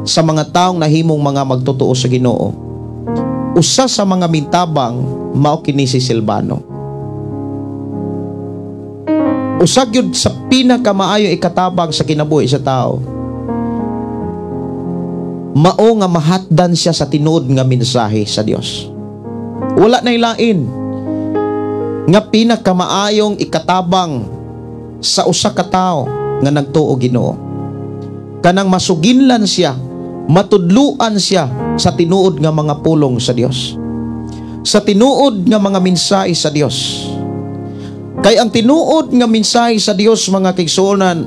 sa mga taong nahimong mga magtotoo sa Ginoo. Usa sa mga mintabang mao kini si Silvano. Usa gyud sa pinakamaayo ikatabang sa kinabuhi sa tao. Mao nga mahatdan siya sa tinuod nga mensahe sa Dios. Wala na ilain nga pinakamaayong ikatabang sa usa ka tawo nga nagtuo Ginoo. Kanang masuginlan siya, matudluan siya sa tinuod nga mga pulong sa Dios. Sa tinuod nga mga mensahe sa Dios. Kay ang tinuod nga mensahe sa Dios mga kigsuonan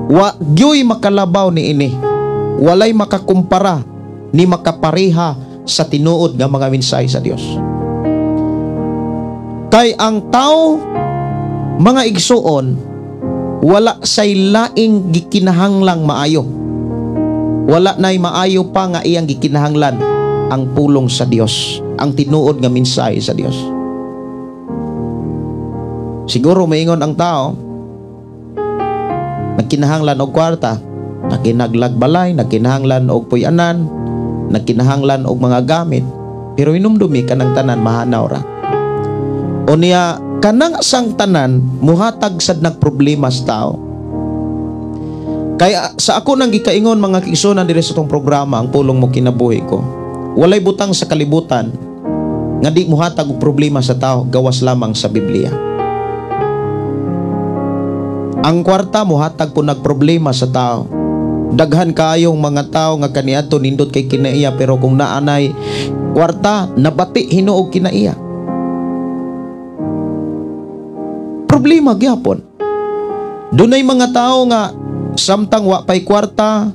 wa gyoy makalabaw ni ini. Walay makakumpara ni makapareha sa tinuod nga mga mensahe sa Dios. Kay ang tao mga igsuon wala say laing gikinahanglang maayo. Wala nay maayo pa nga iyang gikinahanglan ang pulong sa Dios, ang tinuod nga mensahe sa Dios. Siguro maingon ang tao nagkinahanglan og kwarta, nakinagлагbalay, nagkinahanglan og puy-anan, nagkinahanglan og mga gamit, pero inumdumi kanang tanan mahanaw ra. O niya kanang sang tanan muhatag sad nagproblema sa tao. Kaya sa ako nang gikaingon mga kigsuonan diri sa tong programa ang pulong mo kinabuhi ko. Walay butang sa kalibutan nga di muhatag og problema sa tao gawas lamang sa Biblia. Ang kwarta muhatag po nagproblema sa tao. Daghan kaayong mga tao nga kaniadto nindot kay kinaiya pero kung naanay kwarta nabati hinuog kinaiya. Problema gyapon. Dunay mga tao nga samtang wa pay kwarta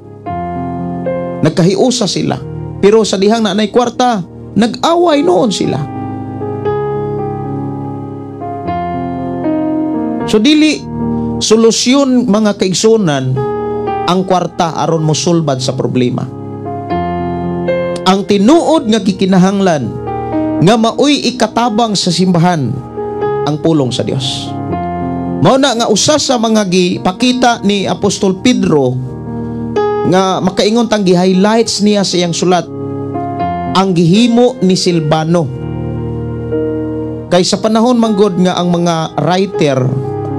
nagkahiusa sila. Pero sa dihang naanay kwarta, nag-away noon sila. So dili solusyon mga kaigsunan ang kwarta aron mosulbad sa problema. Ang tinuod nga gikinahanglan nga maoy ikatabang sa simbahan ang pulong sa Dios. Mao na nga usa sa mga gipakita ni Apostol Pedro nga makaingon tang gi-highlights niya sa iyang sulat ang gihimo ni Silvano. Kay sa panahon manggod nga ang mga writer,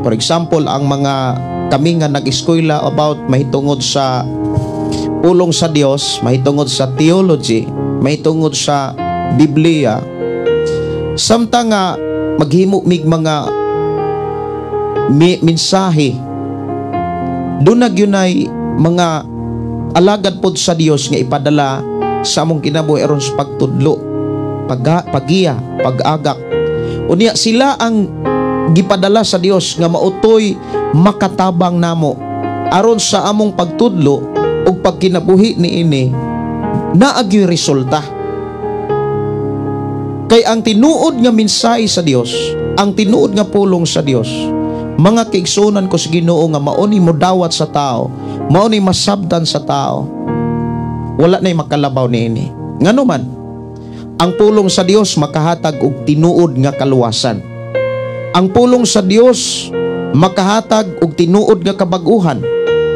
for example ang mga kami nga nag-eskwela about mahitungod sa pulong sa Dios, mahitungod sa theology, mahitungod sa Biblia, samtang nga maghimo mig mga mensahe doon nagyunay mga alagad pod sa Dios nga ipadala sa among kinabuhi aron sa pagtudlo pagiya, pag-agak. Unya sila ang gipadala sa Dios nga mautoy makatabang namo aron sa among pagtudlo ug pagkinabuhi niini naagyoy resulta. Kay ang tinuod nga mensahe sa Dios, ang tinuod nga pulong sa Dios, mga kaigsunan ko sa Ginoo nga mao ni modawat sa tao, mao ni masabdan sa tao, wala na'y makalabaw niini. Ngano man, ang pulong sa Dios makahatag og tinuod nga kaluwasan. Ang pulong sa Dios makahatag og tinuod nga kabaguhan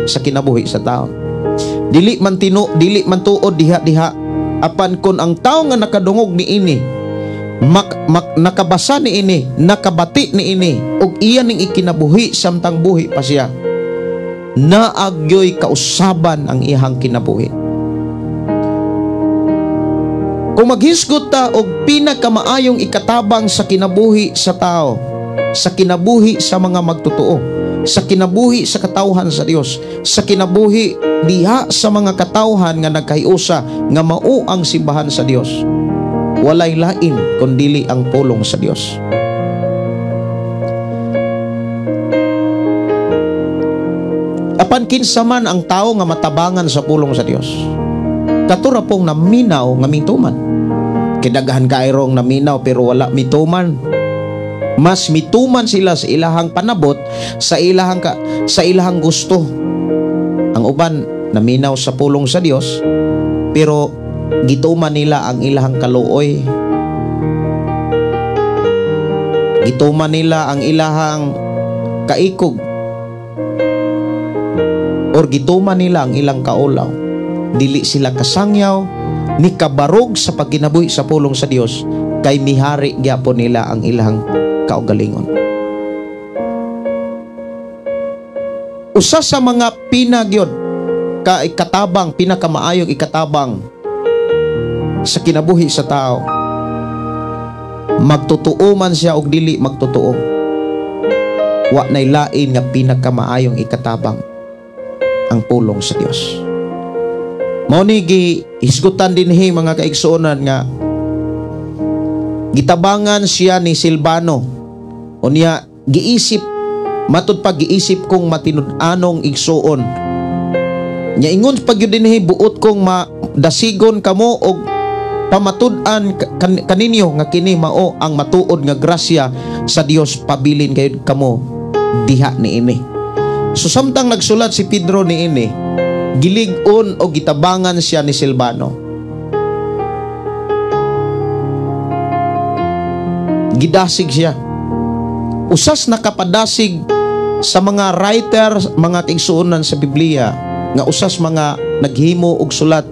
sa kinabuhi sa tao. Dili man tuod diha-diha apan kun ang tao nga nakadungog niini nakabasa niini, nakabati niini ug iya ning ikinabuhi samtang buhi pa siya, naagyoy kausaban ang iyang kinabuhi. Kung maghisgot ta og pinakamaayong ikatabang sa kinabuhi sa tao, sa kinabuhi sa mga magtotoo, sa kinabuhi sa katawhan sa Dios, sa kinabuhi diha sa mga katawhan nga nagkahiusa nga mao ang simbahan sa Dios, walay lain kundili ang pulong sa Dios. Apan kinsa man ang tao nga matabangan sa pulong sa Dios, katura pong naminaw nga mituman. Kidaghan kairong naminaw pero wala mituman. Mas mituman sila sa ilahang panabot, sa ilahang gusto. Ang uban naminaw sa pulong sa Dios pero gituman nila ang ilahang kaluoy. Gituman nila ang ilahang kaikog. Or gituman nila ang ilang kaulaw. Dili sila kasangyaw ni kabarog sa pagkinabuhi sa pulong sa Dios, kay mihari gyapon nila ang ilahang kaugalingon. Usa sa mga pinagyod ka ikatabang, pinakamaayong ikatabang sa kinabuhi sa tao, magtutuo man siya og dili magtutuo, wa nay lain nga pinakamaayong ikatabang ang pulong sa Dios. Mao ni gihisgutan dinhi mga kaigsuonan nga gitabangan siya ni Silvano. Unya giisip, matud pag giisip kong matinud-anong igsuon. Nya ingon pag yun dinhi buot kong madasigon kamo og pamatud-an kaninyo nga kini mao ang matuod nga grasya sa Dios pabilin kayud kamo diha niini. So samtang nagsulat si Pedro niini, gilig-on o gitabangan siya ni Silvano. Gidasig siya. Usas nakapadasig sa mga writer, mga kaigsuonan sa Biblia, nga usas mga naghimo og sulat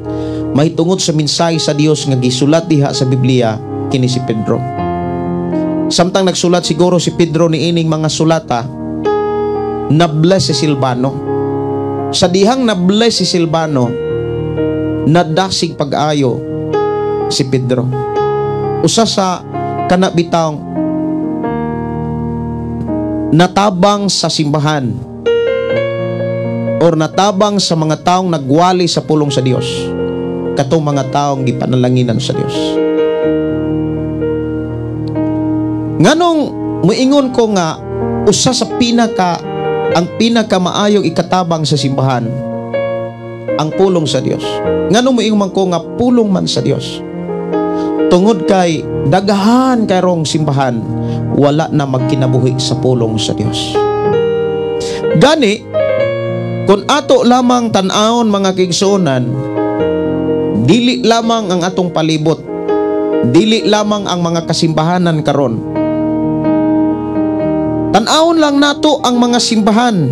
mahitungod sa mensahe sa Dios nga gisulat diha sa Biblia kini si Pedro. Samtang nagsulat siguro si Pedro niining mga sulata, na-bless si Silvano. Sa dihang na-bless si Silvano, nadasig pag-ayo si Pedro. Usa sa kanabitang natabang sa simbahan or natabang sa mga taong nagwali sa pulong sa Dios, katong mga taong gipanalanginan sa Dios. Nganong muingon ko nga usa sa ang pinakamaayong ikatabang sa simbahan ang pulong sa Dios. Nganong muingon ko nga pulong man sa Dios, tungod kay dagahan kayrong simbahan wala na magkinabuhi sa pulong sa Dios. Gani kun ato lamang tan-awon mga kaigsuonan, dili lamang ang atong palibot, dili lamang ang mga kasimbahanan karon, tan-awon lang nato ang mga simbahan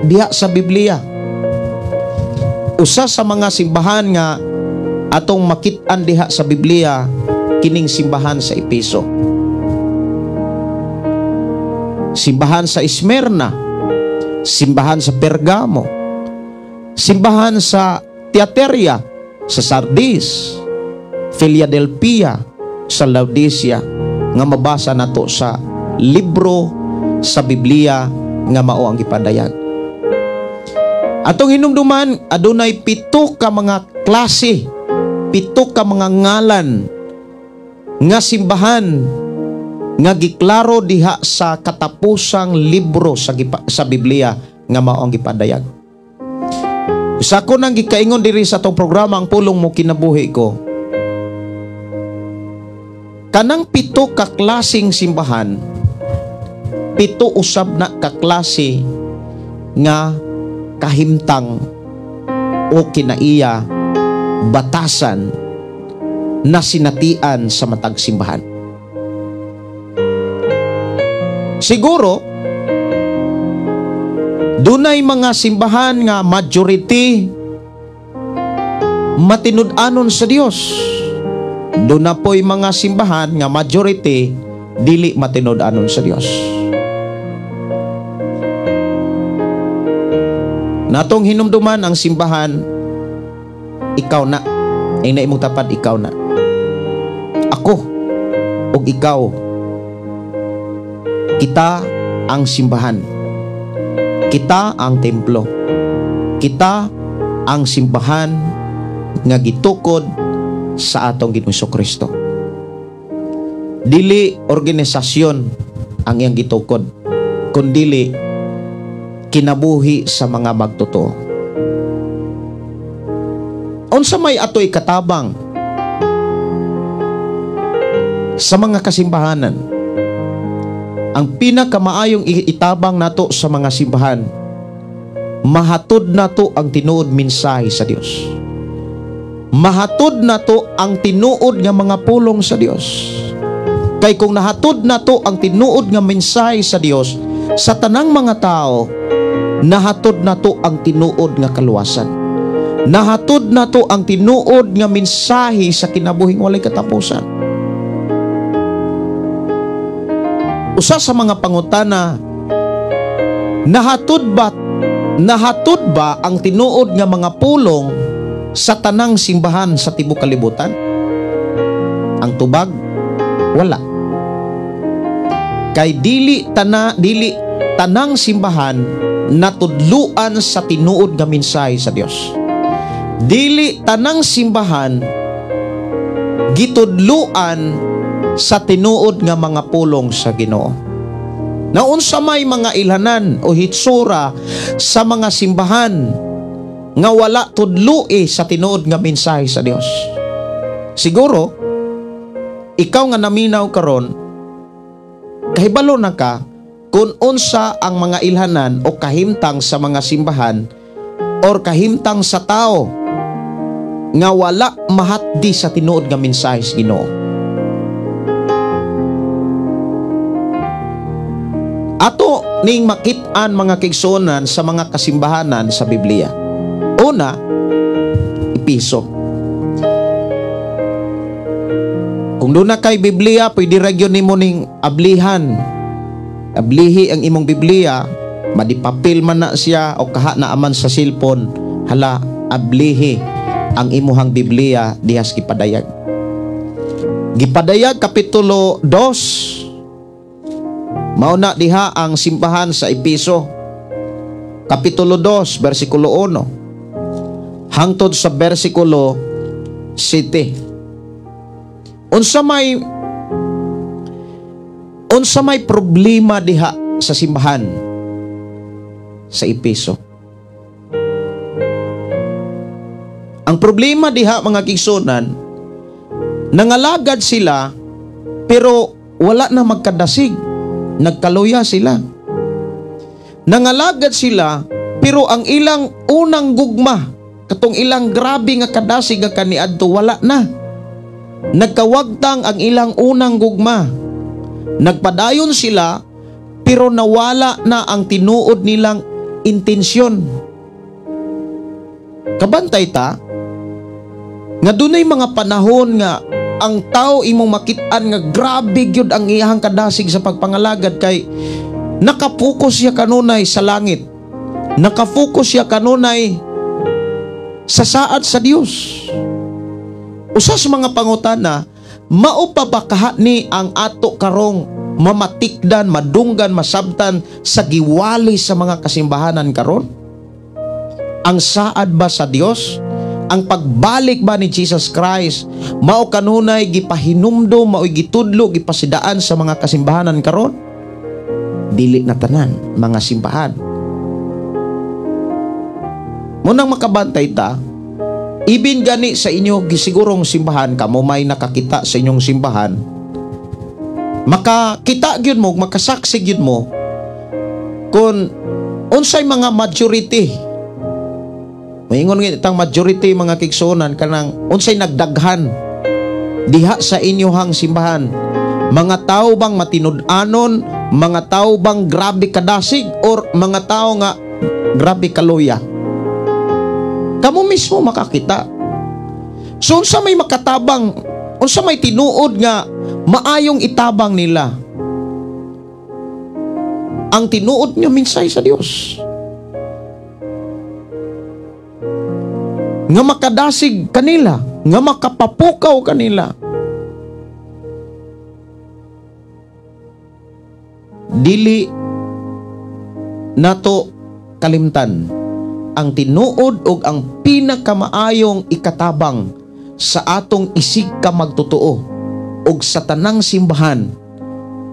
diha sa Biblia. Usa sa mga simbahan nga atong makit-an diha sa Biblia, kining simbahan sa Efeso, simbahan sa Smyrna, simbahan sa Pergamo, simbahan sa Thyatira, sa Sardis, Philadelphia, sa Laodicea, nga mabasa nato sa libro sa Biblia nga mao ang gipadayan. Atong hinumduman, adunay 7 ka mga klase, 7 ka mga ngalan nga simbahan nga giklaro diha sa katapusang libro sa Biblia nga mao ang gipadayag. Usa ko nang gikaingon diri sa tong programa ang pulong mo kinabuhi ko. Kanang 7 ka klaseng simbahan, 7 usab na kaklase nga kahimtang o kinaiya batasan na sinatian sa matag simbahan. Siguro dunay mga simbahan nga majority matinud-anon sa Dios. Doon na po'y mga simbahan nga majority dili matinud-anon sa Dios. Natong hinumduman ang simbahan, ikaw na. Ay naimong tapad, ikaw na. Ako o ikaw. Kita ang simbahan. Kita ang templo. Kita ang simbahan nga gitukod sa atong Ginoong Kristo. Dili organisasyon ang iyang gitukod, kundili kinabuhi sa mga magtotoo. Unsa may ato'y katabang sa mga kasimbahanan? Ang pinakamaayong itabang nato sa mga simbahan, mahatod nato ang tinuod mensahe sa Dios. Mahatod nato ang tinuod nga mga pulong sa Dios. Kay kung nahatod nato ang tinuod nga mensahe sa Dios sa tanang mga tao, nahatod nato ang tinuod nga kaluwasan. Nahatod nato ang tinuod nga mensahe sa kinabuhing walay katapusan. Usa sa mga pangutana, nahatod ba ang tinuod nga mga pulong sa tanang simbahan sa tibuok kalibutan? Ang tubag, wala. Kay dili tanang simbahan natudluan sa tinuod nga mensahe sa Dios. Dili tanang simbahan gitudluan sa tinuod nga mga pulong sa Ginoo. Naunsa may mga ilhanan o hitsura sa mga simbahan nga wala tudloi sa tinuod nga mensahe sa Dios. Siguro ikaw nga naminaw karon, kahibalo na ka kung unsa ang mga ilhanan o kahimtang sa mga simbahan or kahimtang sa tao nga wala mahatdi sa tinuod nga mensahe sa Ginoo. Ato ning makit-an mga kigsunan sa mga kasimbahanan sa Biblia. Una, Episo. Kung doon na kay Biblia, pwede ragyon nimo ning ablihan. Ablihi ang imong Biblia, madipapil man na siya o kaha na aman sa cellphone, hala, ablihi ang imuhang Biblia dihas gipadayag. Gipadayag kapitulo 2. Mauna diha ang simbahan sa Episo. Kapitulo 2, versikulo 1. Hangtod sa versikulo 7. Unsa may problema diha sa simbahan sa Episo? Ang problema diha mga kigsunan, nangalagad sila pero wala na magkadasig. Nagkaluya sila. Nangalagad sila pero ang ilang unang gugma, katong ilang grabe nga kadasig nga kaniadto, wala na. Nagkawagtang ang ilang unang gugma. Nagpadayon sila pero nawala na ang tinuod nilang intensyon. Kabantay ta nga dunay mga panahon nga ang tao imong makit-an nga grabe gyud ang iyang kadasig sa pagpangalagad kay nakapokus siya kanunay sa langit. Nakafokus siya kanunay sa saad sa Dios. Usa sa mga pangutana, mao pa ba kaha ni ang ato karong mamatikdan, madunggan, masabtan sa giwali sa mga kasimbahanan karon? Ang saad ba sa Dios? ang pagbalik ba ni Jesus Christ mao kanunay gipahinumdom, mao gitudlo, gipasidaan sa mga kasimbahanan karon? Dili na tanan mga simbahan. Munang makabantay ta, ibin gani sa inyo gisigurong simbahan, kamo may nakakita sa inyong simbahan, makakita gyud mo, makasaksi gyud mo kung unsay mga majority. Maingon nga itang majority mga kigsunan kanang unsay nagdaghan diha sa inyohang simbahan. Mga tao bang matinud-anon, mga tao bang grabe kadasig, or mga tao nga grabe kaluya? Kamo mismo makakita. So unsa may makatabang, unsa may tinuod nga maayong itabang nila? Ang tinuod nyo minsay sa Dios. Nga makadasig kanila, nga makapapukaw kanila. Dili nato kalimtan ang tinuod ug ang pinakamaayong ikatabang sa atong isig ka magtotoo ug sa tanang simbahan,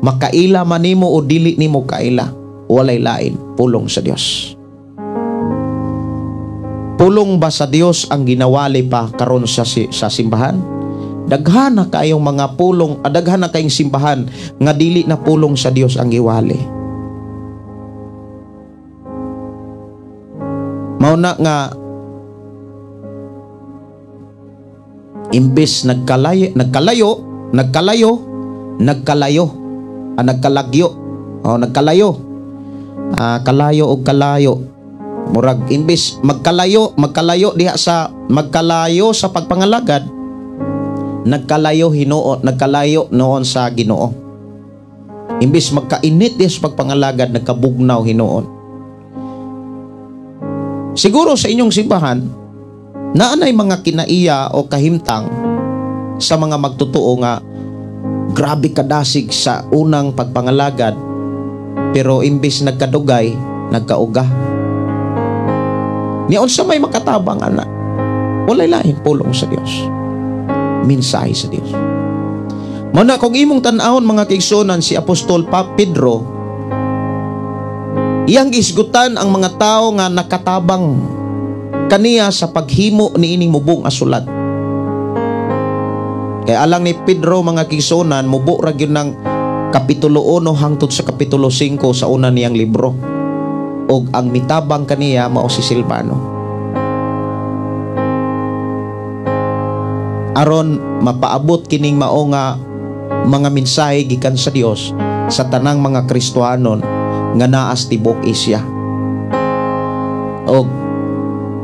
makaila man nimo o dili nimo kaila, walay lain, pulong sa Dios. Pulong ba sa Dios ang ginawali pa karon sa simbahan? Daghan na kayong mga pulong, daghan na kayong simbahan nga dili na pulong sa Dios ang giwali. Mao na nga imbes nagkalayo, kalayo o kalayo. Murag imbes magkalayo diha sa magkalayo sa pagpangalagad, nagkalayo noon sa Ginoo. Imbes magkainit diha sa pagpangalagad, nagkabugnaw hinoon. Siguro sa inyong simbahan naanay mga kinaiya o kahimtang sa mga magtotoo nga grabe kadasig sa unang pagpangalagad, pero imbes nagkadugay, nagkauga. Niyon sa may makatabang ana, walay lain, pulong sa Dios, mensahe sa Dios. Muna kung imong tan-awon mga kaigsunan, si Apostol Pedro, iyang isgutan ang mga tao nga nakatabang kaniya sa paghimo ni ining mubong asulat. Kaya alang ni Pedro mga kaigsunan, mubo ra gyud ng kapitulo 1 hangtod sa kapitulo 5 sa una niyang libro. Og ang mitabang kaniya mao si Silvano. Aron mapaabot kining mao nga mga mensahe gikan sa Dios sa tanang mga Kristohanon nga naa sa tibuok Asia. Og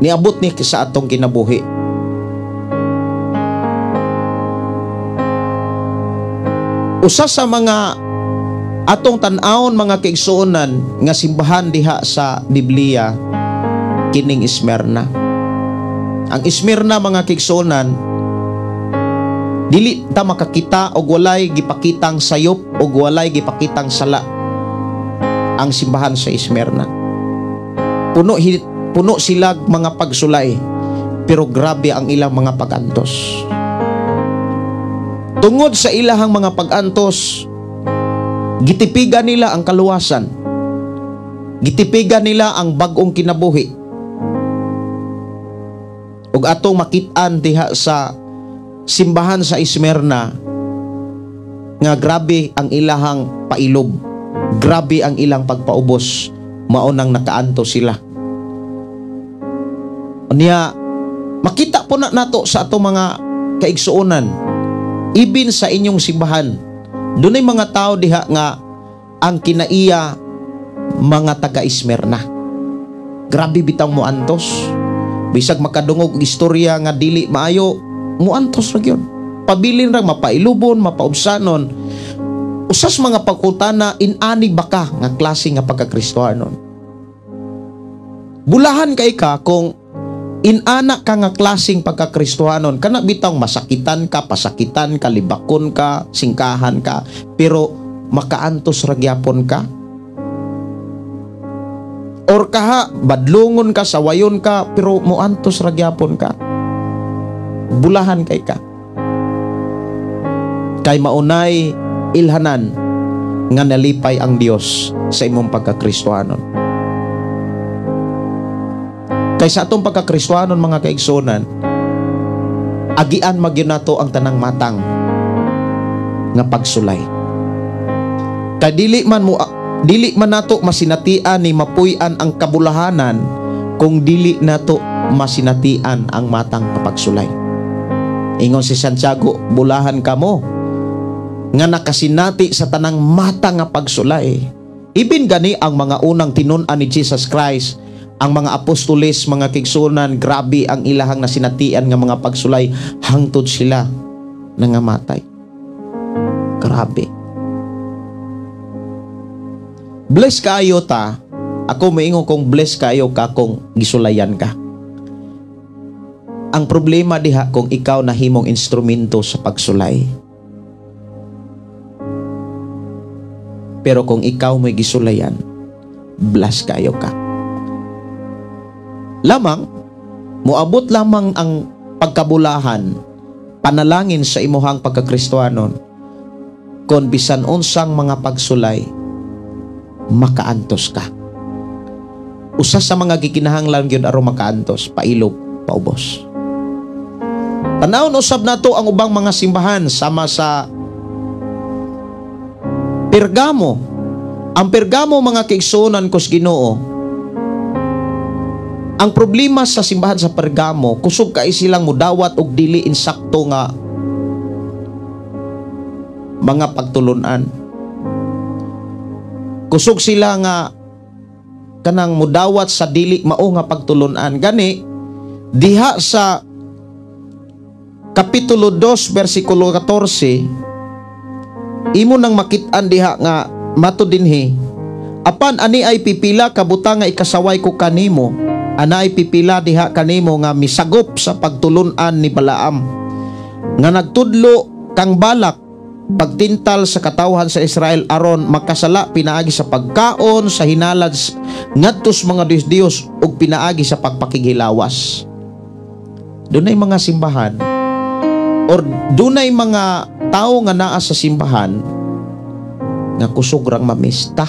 niabot ni sa atong kinabuhi. Usa sa mga atong tan-awon mga kaigsuonan nga simbahan diha sa Biblia, kining Smyrna. Ang Smyrna mga kaigsuonan, dili ta makakita og walay gipakitang sayop og walay gipakitang sala ang simbahan sa Smyrna. Puno sila mga pagsulay, pero grabe ang ilang mga pag-antos. Tungod sa ilahang mga pag-antos, gitipigan nila ang kaluwasan, gitipigan nila ang bag-ong kinabuhi. Ug atong makit-an diha sa simbahan sa Smyrna nga grabe ang ilahang pailob, grabe ang ilang pagpaubos, maunang nakaanto sila. Unya makita po na nato sa atong mga kaigsuonan, ibin sa inyong simbahan, dunay mga tao diha nga ang kinaiya mga taga-Smyrna. Grabe bitang muantos. Bisag makadungog istorya nga dili maayo, muantos ra gyud. Pabilin ra mapailubon, mapaubsanon. Usas mga pagkutana inani baka nga klase nga pagkakristohanon. Bulahan kay ka kung inana ka nga klaseng pagkakristohanon, kana bitang masakitan ka, pasakitan ka, libakon ka, singkahan ka, pero makaantos ragyapon ka. Or kaha badlungon ka, sawayon ka, pero muantos ragyapon ka. bulahan kay ka. Kay maunay ilhanan nga nalipay ang Dios sa imong pagkakristohanon. Kay sa atong pagkakristohanon mga kaigsunan, agian magyud nato ang tanang matang nga pagsulay. Kay dili man nato masinatian ni mapuy-an ang kabulahanan kung dili nato masinatian ang matang nga pagsulay. Ingon si Santiago, bulahan kamo nga nakasinati sa tanang matang nga pagsulay. Ibin gani ang mga unang tinun-an ni Jesus Christ, ang mga apostoles, mga kigsunan, grabe ang ilahang nasinatian nga mga pagsulay hangtod sila nangamatay. Grabe. Bless kaayo ta. Ako maingon kong bless kaayo ka kung gisulayan ka. Ang problema diha kung ikaw nahimong instrumento sa pagsulay. Pero kung ikaw may gisulayan, bless kaayo ka. Lamang, muabot lamang ang pagkabulahan, panalangin sa imuhang pagkakristohanon, kung bisan unsang mga pagsulay, makaantos ka. Usa sa mga gikinahanglan gyud aron makaantos, pailog, paubos. Tanawon usab nato ang ubang mga simbahan sama sa Pergamo. Ang Pergamo mga kaigsunan kus Ginoo. Ang problema sa simbahan sa Pergamo, kusog kay silang mudawat og dili insakto nga mga pagtulunan. Kusog sila nga kanang mudawat sa dili mao nga pagtulunan. Gani diha sa Kapitulo 2 versikulo 14, imo nang makit-an diha nga mato dinhi, apan ani ay pipila ka butang nga ikasaway ko kanimo, anay pipila diha kanimo nga misagop sa pagtulunan ni Balaam nga nagtudlo kang Balak pagtintal sa katawhan sa Israel aron makasala pinaagi sa pagkaon sa hinalad ngadtos mga Dios ug pinaagi sa pagpakighilawas. Dunay mga simbahan or dunay mga tao nga naa sa simbahan nga kusog rang mamista.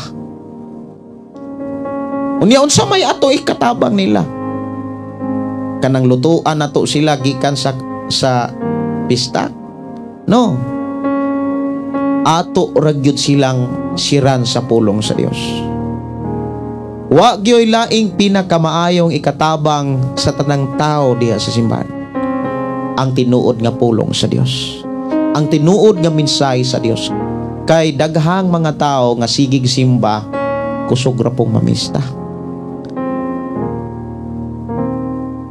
Unya unsa may ato ikatabang nila? Kanang lutuan nato sila gikan sa pista? No. Ato ragyod silang siran sa pulong sa Dios. Wa gyoy laing pinakamaayong ikatabang sa tanang tao diha sa simbahan. Ang tinuod nga pulong sa Dios. Ang tinuod nga mensahe sa Dios. Kay daghang mga tao nga sigig simba kusog ra pong mamista.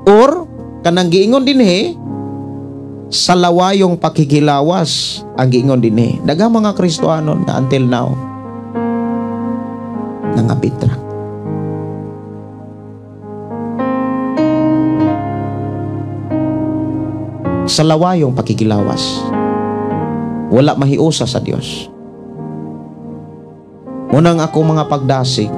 Or kanang giingon dinhi sa lawayong pakikilawas ang giingon dinhi. Daghang mga Kristohanon nga until now nangabitra. Sa lawayong pakikilawas, wala mahiusa sa Dios. Munang ako mga pagdasig,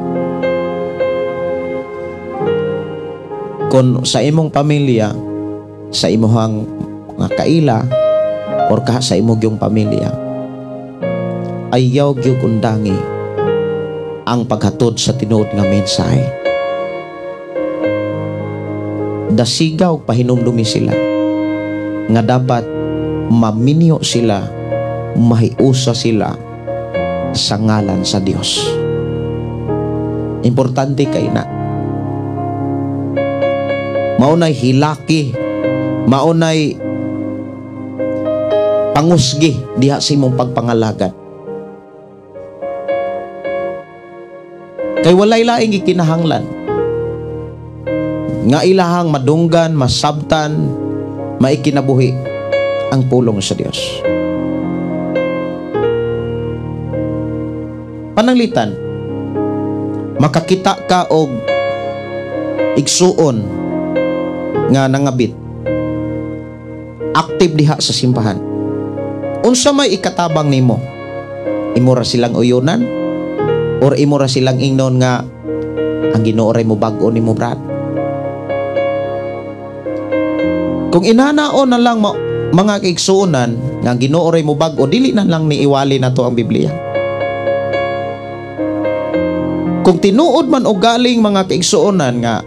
kung sa imong pamilya, sa imong nga kaila, or kaha sa imong yung pamilya, ayaw gyud undangi ang paghatod sa tinuod nga mensahe. Dasigaw pahinumdumi sila nga dapat maminyo sila, mahiusa sila sa ngalan sa Dios. Importante kay na maunay hilaki, maunay pangusgi diha sa imong pagpangalagad. Kay walay laing gikinahanglan nga ilahang madunggan, masabtan, maikinabuhi ang pulong sa Dios. Pananglitan, makakita ka og igsuon nga nangabit, active diha sa simbahan. Unsa may ikatabang nimo? Imo ra silang uyonan or imo ra silang ingnon nga ang Ginoo ray mo bag-o nimo brad? Kung inanaon na lang mga kaigsuonan nga Ginoo ray mo bag-o, dili na lang ni iwali na to ang Biblia. Kung tinuod man o galing mga kaigsuonan nga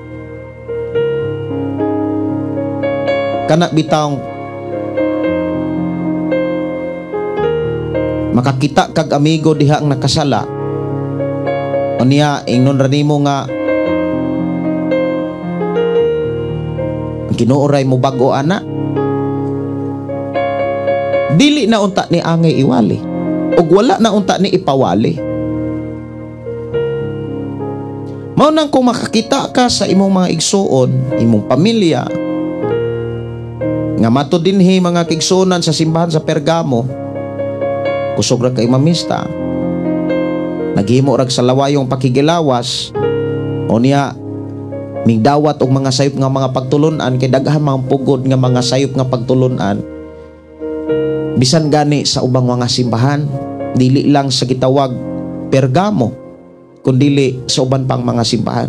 kana bitawng makakita kag amigo diha ang nakasala, o niya ingnon ra nimo nga ang Ginoo ray mo bag-o ana, dili na unta ni angay iwali ug wala na unta ni ipawali. Mao nang kung makakita ka sa imong mga igsuon, imong pamilya nga mato dinhi mga kaigsuonan sa simbahan sa Pergamo, kusog ra kay mamista, naghimo rag sa lawayong pakigilawas, o niya migdawat og mga sayop nga mga pagtulunan, kay daghan mga pugod nga mga sayop nga pagtulunan bisan gani sa ubang mga simbahan, dili lang sa gitawag Pergamo kundili sa uban pang mga simbahan.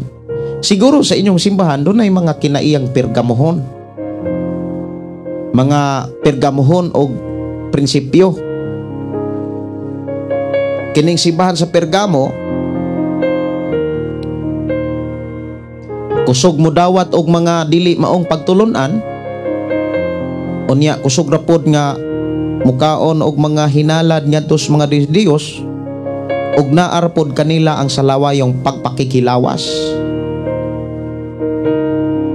Siguro sa inyong simbahan doon ay mga kinaiyang Pergamohon, mga Pergamohon o prinsipyo. Kining simbahan sa Pergamo, kusog mo dawat og mga dili maong pagtulunan, unya kusog ra pod nga mukaon og mga hinalad ngadto sa mga Diyos, ug naar pod kanila ang salawayong pagpakikilawas.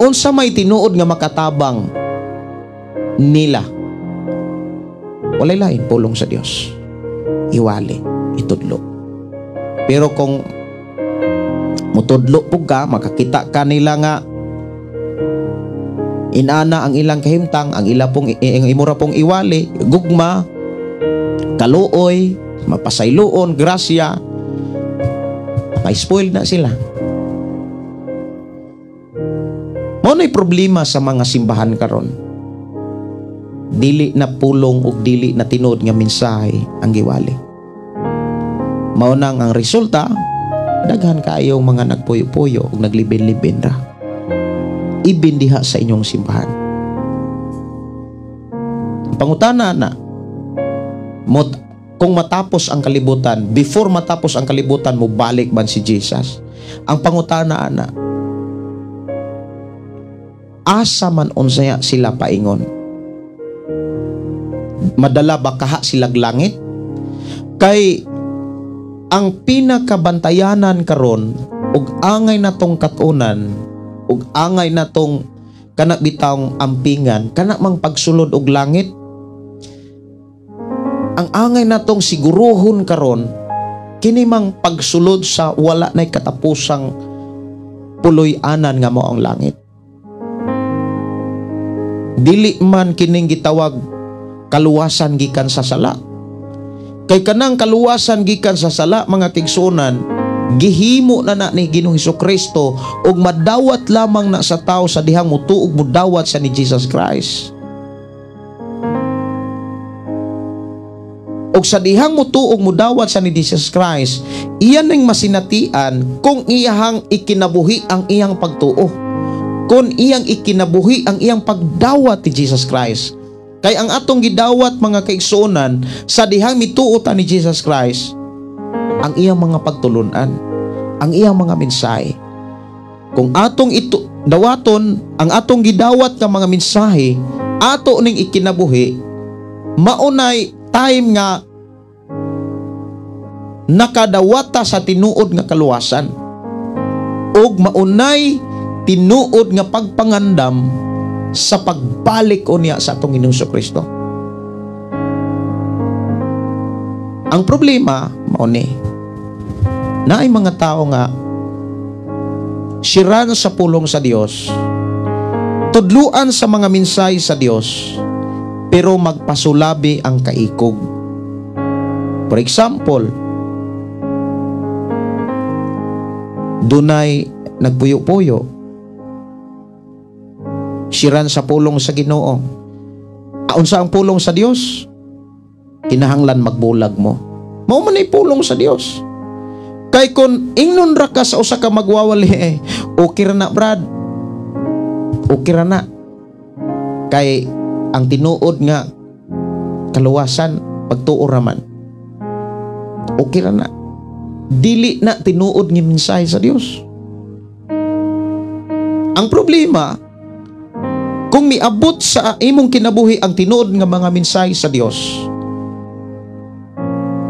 Unsa may tinuod nga makatabang nila, walay lain pulong sa Dios, iwali, itudlo. Pero kung mutudlo pug ka, makakita ka nila nga inana ang ilang kahimtang, ang imura pong iwali, gugma, kaluoy, mapasayloon, grasya, pa-spoil na sila. Mao na'y problema sa mga simbahan karon. Dili na pulong ug dili na tinuod nga mensahe ang giwali. Mao nang ang resulta, daghan kaayong mga nagpuyo-puyo ug naglibin-libin ra. Ibindiha sa inyong simbahan. Pangutana na, kung matapos ang kalibutan, before matapos ang kalibutan mo, balik man si Jesus? Ang pangutana na, asa man unsaya sila paingon? Madala ba kaha silag langit? Kay ang pinakabantayanan karon ug angay natong katunan ug angay natong kana bitawng ampingan, kana mang pagsulod og langit, ang angay natong siguruhon karon kini mang pagsulod sa wala nay katapusang puloy-anan nga mao ang langit. Dili man kining gitawag kaluwasan gikan sa sala. Kay kanang kaluwasan gikan sa sala mga tigsunan, gihimo na ni Ginoong Hesukristo ug madawat lamang na sa tao sa dihang mutuog mudawat sa ni Jesus Christ. Og sa dihang mutuog mudawat sa ni Jesus Christ, iyan ning masinatian kung iyang ikinabuhi ang iyang pagtuo, kung iyang ikinabuhi ang iyang pagdawat ni Jesus Christ. Kay ang atong gidawat mga kaigsuonan sa dihang mituo ta ni Jesus Christ, ang iyang mga pagtulunan, ang iyang mga mensahe. Kung atong ito dawaton ang atong gidawat nga mga mensahe, ato ning ikinabuhi, maunay time nga nakadawata sa tinuod nga kaluwasan ug maunay tinuod nga pagpangandam sa pagbalik unya sa atong Ginoong Hesukristo. Ang problema mao ni naay mga tao nga siran sa pulong sa Dios, tudluan sa mga mensahe sa Dios, pero magpasulabi ang kaikog. For example, dunay nagpuyo-puyo, siran sa pulong sa Ginoo. Unsa ang pulong sa Dios? Kinahanglan magbulag mo. Mao man ay pulong sa Dios. Kay kun ingnon ra ka sa usa ka magwawali, okay ra na brad, okay ra na. Kay ang tinuod nga kaluwasan pagtuo raman, okay ra na. Dili na tinuod nga mensahe sa Dios. Ang problema, kung miabot sa imong kinabuhi ang tinuod nga mga mensahe sa Dios.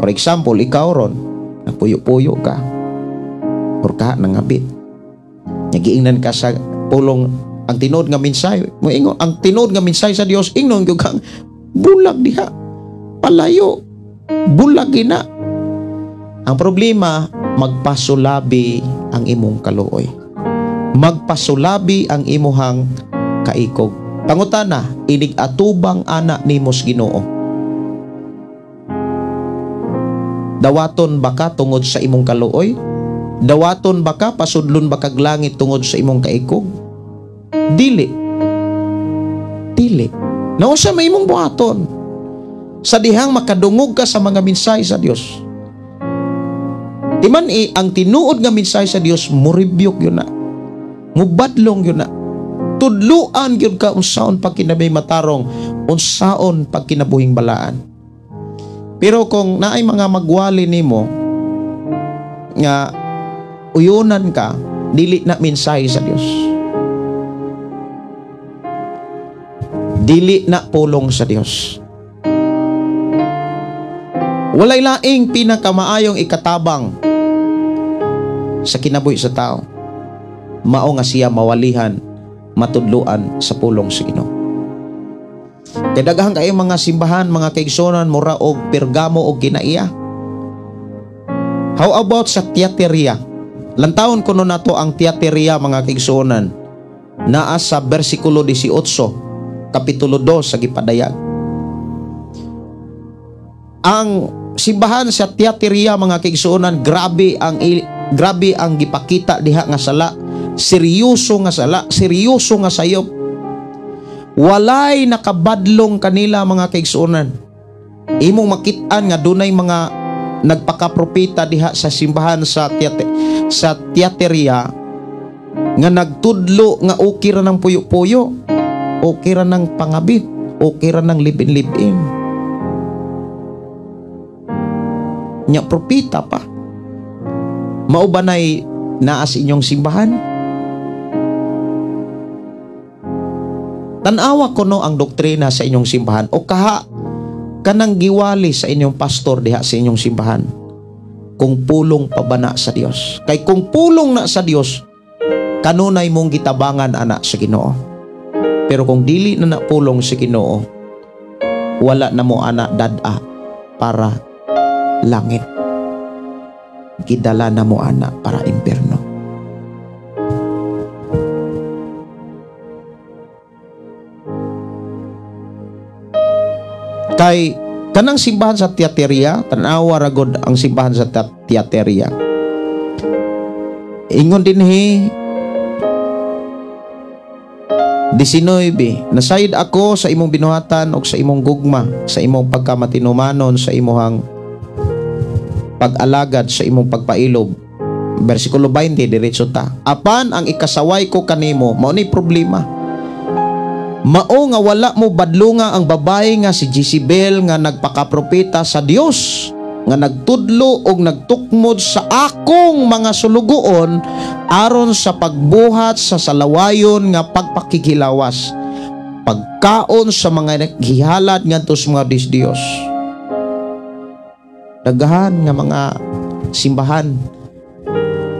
For example, ikaw ron, napuyo-puyo ka, or ka nangabit, nagiingnan ka sa pulong ang tinuod nga mensahe, ang tinuod nga mensahe sa Dios, ingnon gyud kang bulag diha, palayo, bulag gina. Ang problema, magpasulabi ang imong kaluoy. Magpasulabi ang imuhang kaikog. Pangutana, inig atubang ana nimos Ginoo. Dawaton baka tungod sa imong kaluoy? Dawaton baka pasudlon baka langit tungod sa imong kaikog? Dili. Dili. Nausa may imong buhaton. Sa dihang makadungog ka sa mga mensahe sa Dios. Timan ang tinuod nga mensahe sa Dios, muribyok yun na. Mubadlong yun na. Tudluan yun ka unsaon pag kinabay matarong, unsaon pag kinabuhing balaan. Pero kung naay mga magwali nimo nga uyunan ka, dili na mensahe sa Dios. Dili na pulong sa Dios. Walay laing pinakamaayong ikatabang sa kinabuhi sa tao. Mao nga siya mawalihan, matudluan sa pulong sa Ginoo. Kay daghan kayo mga simbahan, mga kaigsonan, mura og Pergamo og Ginaiya. How about sa Tiatira? Lantawon kuno nato ang Tiatira, mga kaigsonan. Naa sa bersikulo 18, kapitulo 2 sa gipadayag. Ang simbahan sa Tiatira, mga kaigsonan, grabe ang gipakita diha nga sala. Seryoso nga sala, seryoso nga sayop. Walay nakabadlong kanila, mga kaigsunan. Imong makitaan nga dunay mga nagpakapropeta diha sa simbahan sa Tiatira nga nagtudlo nga okay ra ng puyo-puyo, okay ra ng pangabit, okay ra ng libin-libin. Nya propeta pa. Mao ba nay naa sa inyong simbahan? Tanawa ko no ang doktrina sa inyong simbahan o kaha kanang giwali sa inyong pastor diha sa inyong simbahan kung pulong pa ba na sa Dios. Kay kung pulong na sa Dios, kanunay mong gitabangan ana sa Ginoo. Pero kung dili na pulong sa Ginoo, wala na mo ana dad-a para langit. Gidala na mo ana para impierno. Kay kanang simbahan sa Tiatira, tanawa ragod ang simbahan sa Tiatira. Ingon dinhi 19, nasayid ako sa imong binuhatan o sa imong gugma, sa imong pagkamatinumanon, sa imong pag-alagad, sa imong pagpailob. Versikulo 20, diretso ta. Apan ang ikasaway ko kanimo, mao ni problema. Mao nga wala mo badlunga ang babae nga si Jezebel nga nagpakapropeta sa Dios, nga nagtudlo og nagtukmod sa akong mga sulugoon aron sa pagbuhat sa salawayon nga pagpakikilawas, pagkaon sa mga naghihalad ngadto sa mga Dios. Daghan nga mga simbahan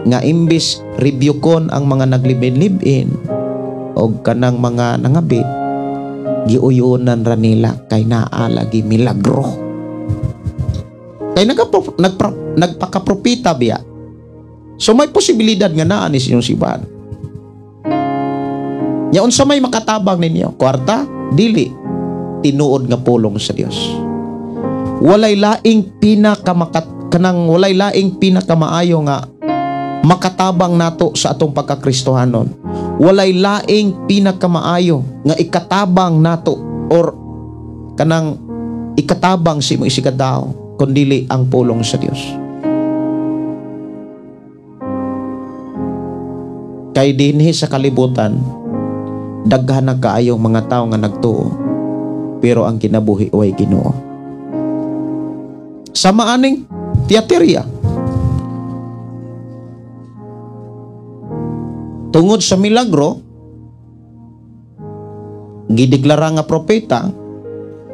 nga imbis rebyukon ang mga naglibin-libin o kanang mga nangabit, giuyunan ra nila kay naa lagi milagro. Kay nagpakapropita biya. So may posibilidad nga naa ni inyong simbahan. Nya unsa may makatabang ninyo? Kwarta, dili tinuod nga pulong sa Dios. Walay laing walay laing pinakamaayo nga makatabang nato sa atong pagkakristohanon. Walay laing pinakamaayo nga ikatabang nato or kanang ikatabang si mo isikadao kundili ang pulong sa Dios. Kay dinhi sa kalibutan daghan na kaayong mga tao nga nagtuo, pero ang kinabuhi way Ginoo. Sama aning Tiatira, tungod sa milagro gideklara nga propeta,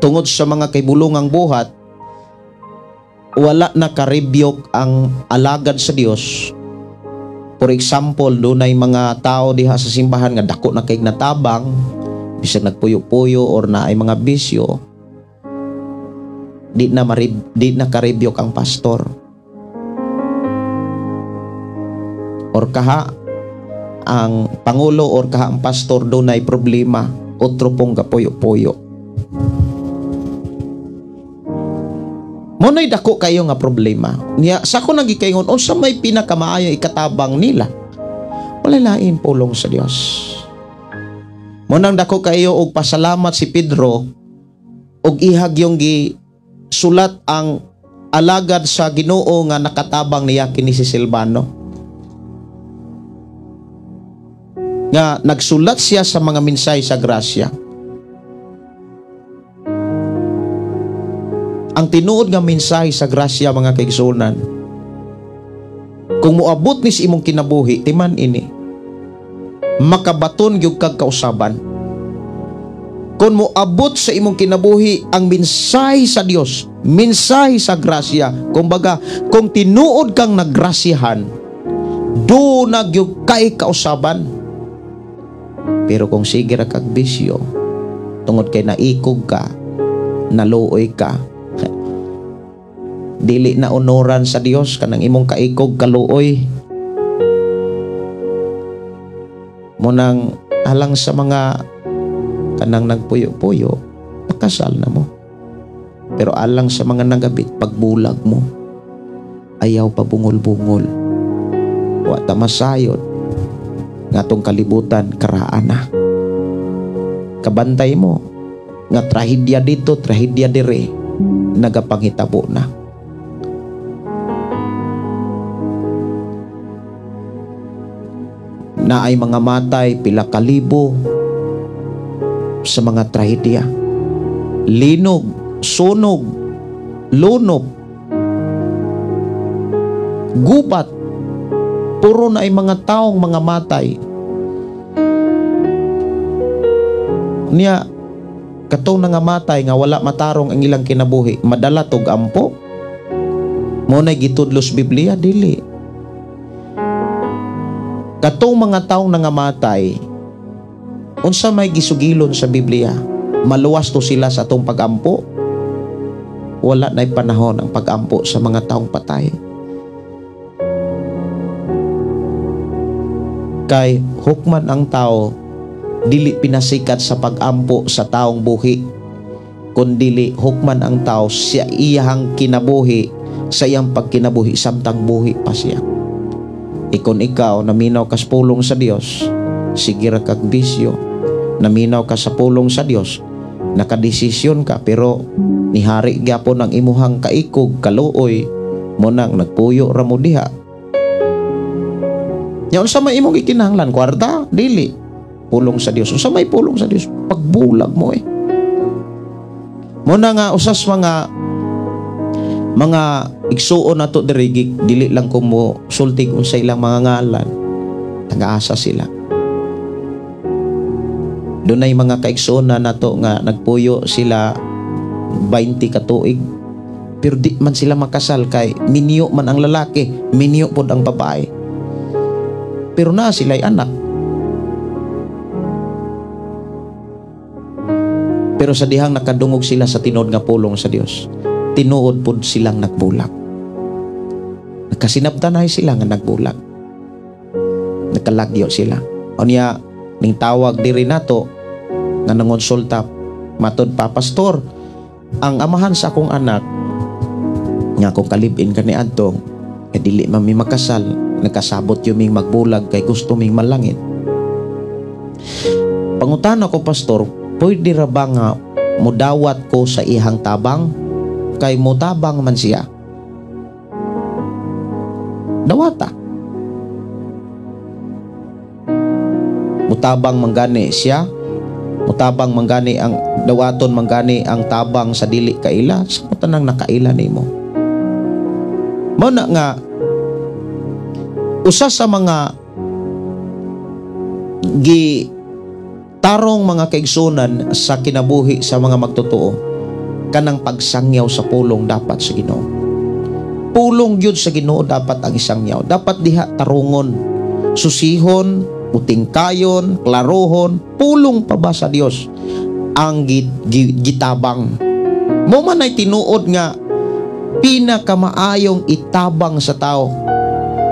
tungod sa mga kaibulungang buhat, wala na ka-rebuke ang alagad sa Dios. For example, dunay mga tao diha sa simbahan nga dako na kay natabang, bisag nagpuyo-puyo or na ay mga bisyo, di na ka-rebuke ang pastor. Or kaha ang pangulo or kaha ang pastor dunay problema, otro pong kapuyo-puyo. Muna'y dako kayo nga problema. Niya, sa ko nagikaingon, o sa may pinakamaayo ikatabang nila, wala lain pulong sa Dios. Munang dako kayo og pasalamat si Pedro og ihag yung sulat ang alagad sa Ginoo nga nakatabang niya kini si Silvano. Nga nagsulat siya sa mga mensahe sa grasya. Ang tinuod nga mensahe sa grasya, mga kaigsunan, kung moabot ni sa imong kinabuhi, timan ini, makabaton gyud kag kausaban. Kung moabot sa imong kinabuhi ang mensahe sa Dios, mensahe sa grasya, kumbaga, kung tinuod kang nagrasyahan, do na gyud kay kausaban. Pero kung sige ra kag bisyo, tungod kay naikog ka, naluoy ka, dili na onoran sa Dios kanang imong kaikog kaluoy. Munang alang sa mga kanang nagpuyo-puyo, pakasal na mo. Pero alang sa mga nagabit, pagbulag mo, ayaw pa bungol-bungol. Wa ta masayod nga tong kalibutan karaan na. Kabantay mo nga trahedya dito, trahedya dire, nagapangitabo na. Na ay mga matay pila kalibo sa mga trahedya, linog, sunog, lunop, gubat, puro na ay mga taong mga matay. Niya katong nga matay nga wala matarong ang ilang kinabuhi, madala tog ampo. Mo na gitudlos Biblia dili. Katong mga taong nangamatay, unsa may gisugilon sa Biblia, maluwas to sila sa atong pag-ampo. Wala na'y panahon ang pag-ampo sa mga taong patay. Kay hukman ang tao, dili pinasikat sa pag-ampo sa taong buhi, kundili hukman ang tao sa iyang kinabuhi, sa iyang pagkinabuhi samtang buhi pa siya. Ikon ikaw naminaw ka sa pulong sa Dios, sige ra kag bisyo, naminaw ka sa pulong sa Dios, nakadesisyon ka, pero nihari gyapon ang imuhang kaikog kaluoy mo nang nagpuyo ra mo diha. Nya unsa may imong ikinahanglan, kwarta? Dili. Pulong sa Dios. Unsa may pulong sa Dios? Pagbulag mo mo na nga usas mga igsuon nato diri, dili lang ko mo sultig unsa ilang mga ngalan, taga-asa sila. Dunay mga kaigsuon na nato nga nagpuyo sila 20 ka tuig, pero di man sila makasal kay minyo man ang lalaki, minyo pod ang babae, pero na sila'y anak. Pero sa dihang nakadungog sila sa tinuod nga pulong sa Dios, tinuod pod silang nagbulag. Nagkasinabtanay sila nga nagbulag. Nagkalagyo sila. O niya, ning tawag diri nato nga nangonsulta, matod pa, pastor, ang amahan sa akong anak nga akong kalibin kani adto, kay dili mami makasal, nagkasabot yuming magbulag kay gusto ming malangit. Pangutana ko, pastor, pwede ra ba nga mudawat ko sa ihang tabang? Kay mutabang man siya. Dawata. Mutabang manggani siya, Mutabang manggani ang dawaton, manggani ang tabang sa dili kaila, sa tanang nakaila nimo. Mao na nga usa sa mga tarong mga kaigsunan sa kinabuhi sa mga magtotoo, kanang pagsangyaw sa pulong dapat sa Ginoo. Pulong gyud sa Ginoo dapat ang isangyaw. Dapat diha tarungon, susihon, utingkayon, klarohon, pulong pa ba sa Dios ang gitabang. Mo man ay tinuod nga pinakamaayong itabang sa tao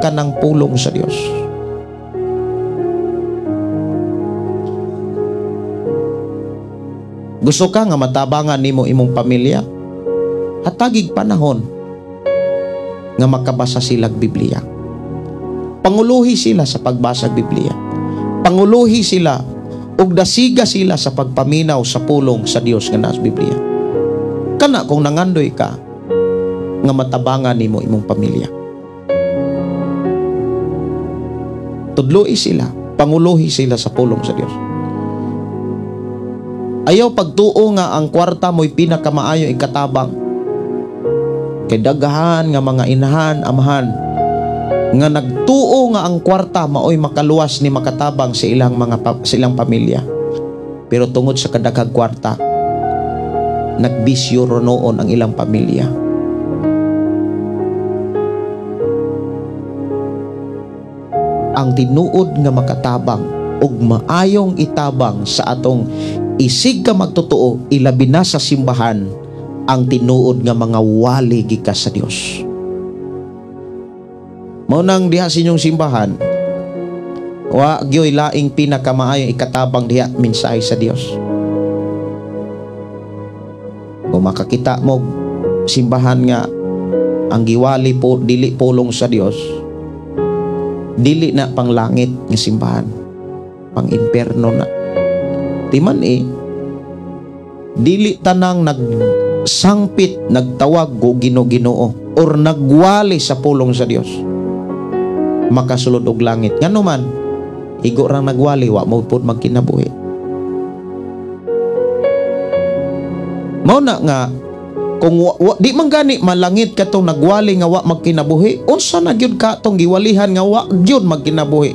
kanang pulong sa Dios. Gusto ka nga matabangan nimo imong pamilya? Hatagig panahon nga makabasa silag Biblia. Panguluhi sila sa pagbasa Biblia. Panguluhi sila ug dasiga sila sa pagpaminaw sa pulong sa Dios nga nasa Biblia. Kana kung nangandoy ka nga matabangan nimo imong pamilya. Tudloi sila, panguluhi sila sa pulong sa Dios. Ayaw pagtuo nga ang kwarta mo'y pinakamaayo ikatabang. Kay daghan nga mga inahan, amahan, nga nagtuo nga ang kwarta maoy makaluwas ni makatabang sa ilang pamilya. Pero tungod sa kadaghang kwarta, nagbisyo ronoon ang ilang pamilya. Ang tinuod nga makatabang ug maayong itabang sa atong isig ka magtotoo, ilabi na sa simbahan, ang tinuod nga mga wali gikas sa Dios. Mao nang diha sa inyong simbahan, wa gyoy laing pinakamaayong ikatabang diha mensahe sa Dios. Kung makakita mo simbahan nga ang giwali po dili pulong sa Dios, dili na pang langit nga simbahan, pang imperno na. Timan dili tanang nagsangpit, nagtawag go Ginoo or nagwali sa pulong sa Dios makasulod og langit. Ngano man igo rang nagwali, wa mo pud magkinabuhi. Mao na nga kung di man gani malangit katong nagwali nga wa magkinabuhi, unsa na gyud ka tong giwalihan nga wa gyud magkinabuhi?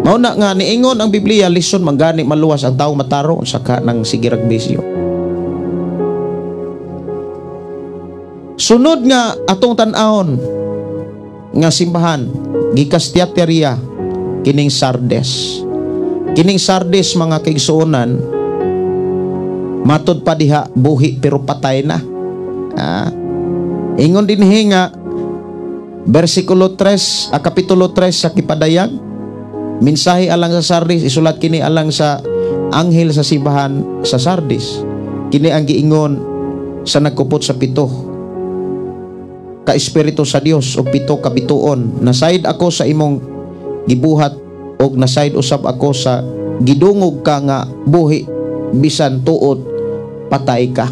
Mao na nga niingon ang Biblia, lison manggani maluwas ang taong mataro saka nang sigirag bisyo. Sunod nga atong tan-awon nga simbahan gikas Tiatira kining Sardes. Kining Sardes mga kaigsuonan, matud pa diha buhi pero patay na. Ingon dinhi nga versikulo 3 kapitulo 3 sa Kipadayag, mensahe alang sa Sardis, isulat kini alang sa anghel sa simbahan sa Sardis. Kini ang giingon sa nagkupot sa 7 ka espiritu sa Dios o 7 ka bituon. Nasayd ako sa imong gibuhat og nasayd usab ako sa gidungog ka nga buhi bisan tuod patay ka.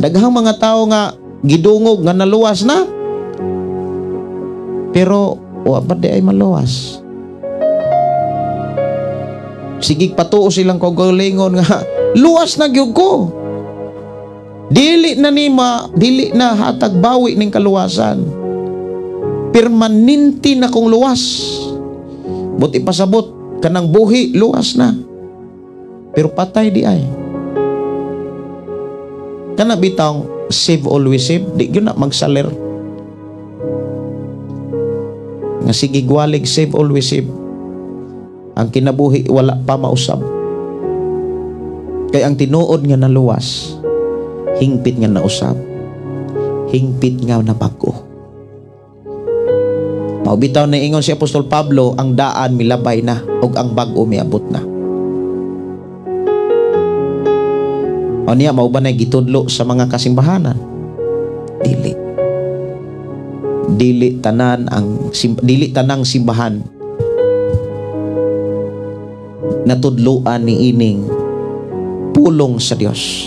Daghang mga tao nga gidungog nga naluwas na, pero wa ba di ay maluwas. Sigig patuo silang kaugalingon nga luwas na gyud ko. Dili na hatag bawi ning kaluwasan. Permanente na kong luwas. Buti pasabot kanang buhi luwas na. Pero patay di ay. Kana bitang save always save, di gyud na magsaler. Nga sige gwalig save always save. Ang kinabuhi wala pa mausab. Kay ang tinuod nga naluwas, hingpit nga nausab, hingpit nga nabago. Maubitaw na ingon si Apostol Pablo, ang daan milabay na ug ang bag-o miabot na. O niya mao ba na gitudlo sa mga kasimbahanan? Dili tanang simbahan natudloan ni ining pulong sa Dios.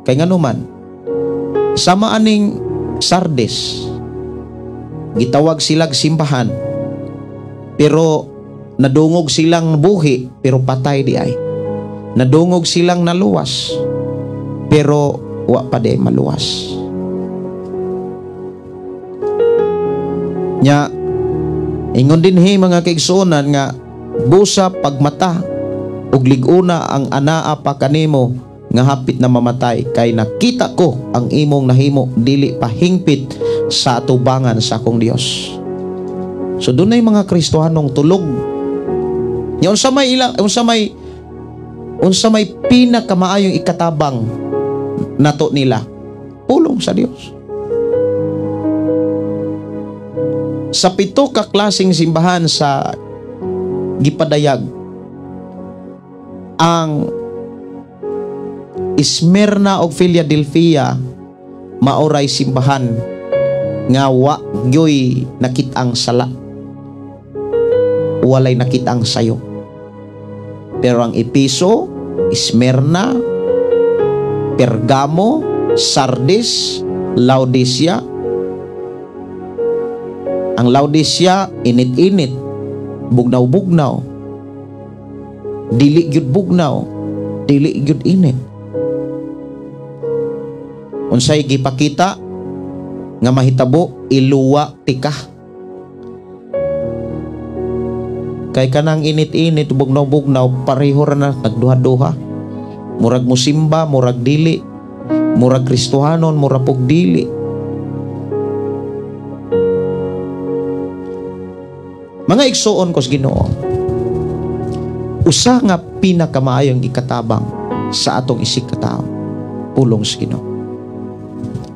Kay ngano man sama aning Sardes, gitawag silag simbahan, pero nadungog silang buhi pero patay di ay. Nadungog silang naluwas pero wa pa di ay maluwas. Nya ingon din mga kaigsuonan nga busa pagmata ug liguna ang anaa pa kanimo nga hapit na mamatay kay nakita ko ang imong nahimo dili pa hingpit sa atubangan sa akong Dios. So dunay mga Kristohanong tulog. Nya unsa may pinakamaayong ikatabang nato nila pulong sa Dios. Sa 7 ka klaseng simbahan sa gipadayag, ang Smyrna ug Philadelphia maoray simbahan nga wa gyoy nakit-ang sala, walay nakit-ang sayo. Pero ang Epeso, Smyrna, Pergamo, Sardis, Laodicea. Ang Laodicea init-init, bugnaw-bugnaw, dili gyud bugnaw, dili gyud init. Unsay gipakita nga mahitabo iluwa tika. Kay kanang init-init, bugnaw-bugnaw, pareho ra na nagduha-duha. Murag musimba, murag dili, murag Kristohanon, murag pug dili. Mga igsuon ko sa Ginoo, usa nga pinakamaayong ikatabang sa atong isig katao, pulong sa Ginoo.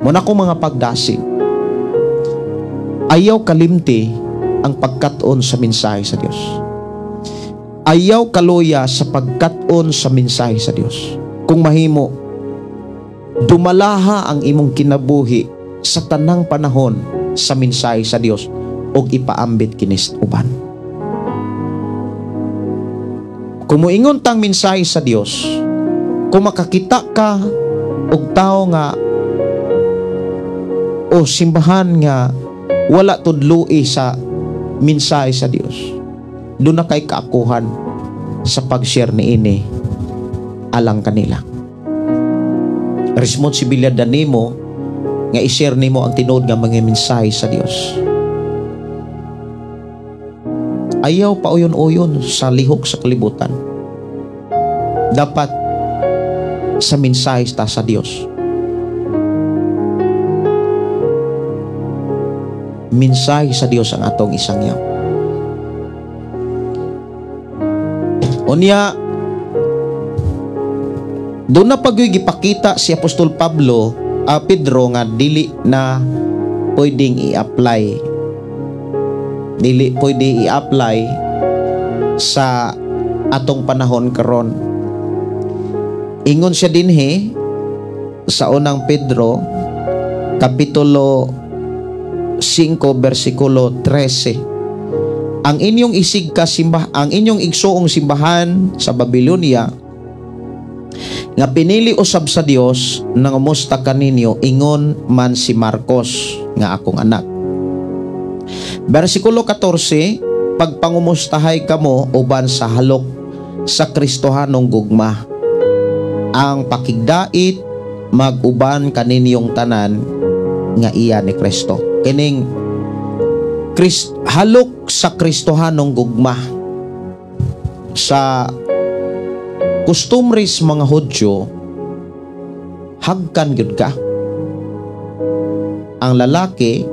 Muna ko mga pagdasig, ayaw kalimti ang pagkat-on sa mensahe sa Dios. Ayaw kaluya sa pagkat-on sa mensahe sa Dios. Kung mahimo, dumalaha ang imong kinabuhi sa tanang panahon sa mensahe sa Dios og ipaambit kinis uban. Kung moingon tang mensahe sa Dios, kung makakita ka og tao nga o simbahan nga wala tudloi sa mensahe sa Dios, doon na kay kaakuhan sa pag-share niini alang kanila. Responsibilidad nimo nga i-share nimo ang tinuod nga mga mensahe sa Dios. Ayaw pa uyon-uyon sa lihok sa kalibutan. Dapat sa mensahe ta sa Dios. Mensahe sa Dios ang atong isangyaw. Unya, doon na gipakita si Apostol Pedro nga dili na pwedeng i-apply. Dili pwede i-apply sa atong panahon karon. Ingon siya dinhi sa unang Pedro kapitulo 5 bersikulo 13. Ang inyong ang inyong igsuong simbahan sa Babylonia nga pinili usab sa Dios nangumusta kaninyo, ingon man si Marcos nga akong anak. Bersikulo 14, pagpangumustahay kamo uban sa halok sa Kristohanong gugma. Ang pakigdait mag-uban kaninyong tanan nga iya ni Kristo. Kining halok sa Kristohanong gugma. Sa kustumris mga Hudyo, hagkan gyud ka. Ang lalaki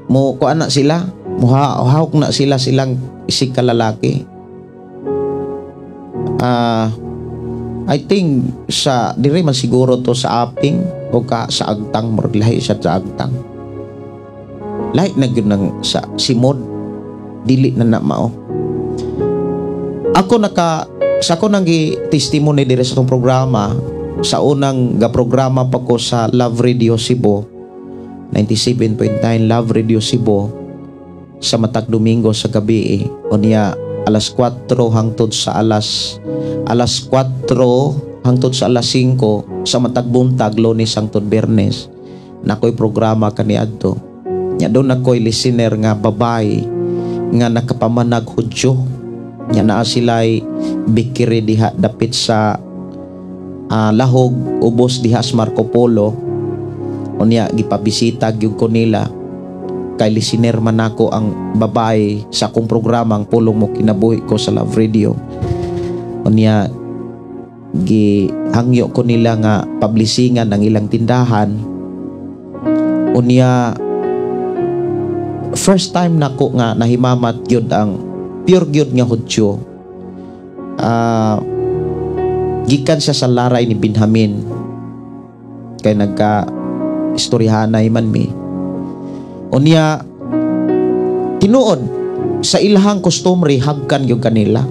mo kuan na sila, muhawak na silang isig kalalaki. I think sa dire man siguro to sa aping o sa agtang, morglahi siya sa agtang. Lahi na gyud nang sa simod, dili na mao. Ako nang testimony dire sa tong programa, sa unang programa pa ko sa Love Radio Cebu 97.9 Love Radio Cebu sa matag Domingo sa gabi, unya alas 4 hangtod sa alas 4 hangtod sa alas 5 sa matag buntag Lunes hangtod Biyernes nakoy programa kaniadto. Nya doon nakoy listener nga babae nga nakapamanag Hudyo. Nya naa sila'y bikiri diha dapit sa lahog ubos diha sa Marco Polo. Unya gipabisita gyud ko nila kay listener man ako ang babae sa akong programang Pulong Mo Kinabuhi ko sa Love Radio. Unya gihangyo ko nila nga publishingan ang ilang tindahan. Unya first time nako nga nahimamat gyud ang pure gyud nga Hudyo. Gikan siya sa laray ni Benjamin kay nagka istoryahanay man mi. Unya tinuod sa ilahang customary hagkan gyud kanila.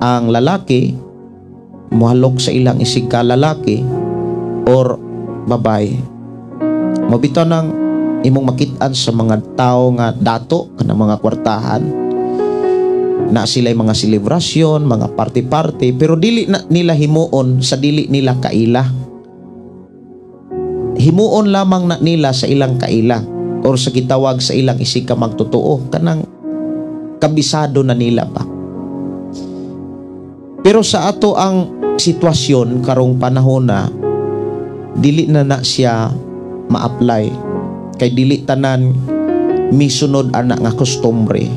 Ang lalaki muhalok sa ilang isig ka lalaki or babae. Mabitaw ng imong makit-an sa mga tao nga dato kanang mga kwartahan na sila'y mga selebrasyon, mga party-party, pero dili na nila himuon sa dili nila kaila. Himuon lamang na nila sa ilang kaila or sa gitawag sa ilang isig ka magtotoo kanang kabisado na nila pa. Pero sa ato ang sitwasyon karong panahon na dili na siya ma-apply kay dili tanan misunod ana nga customary.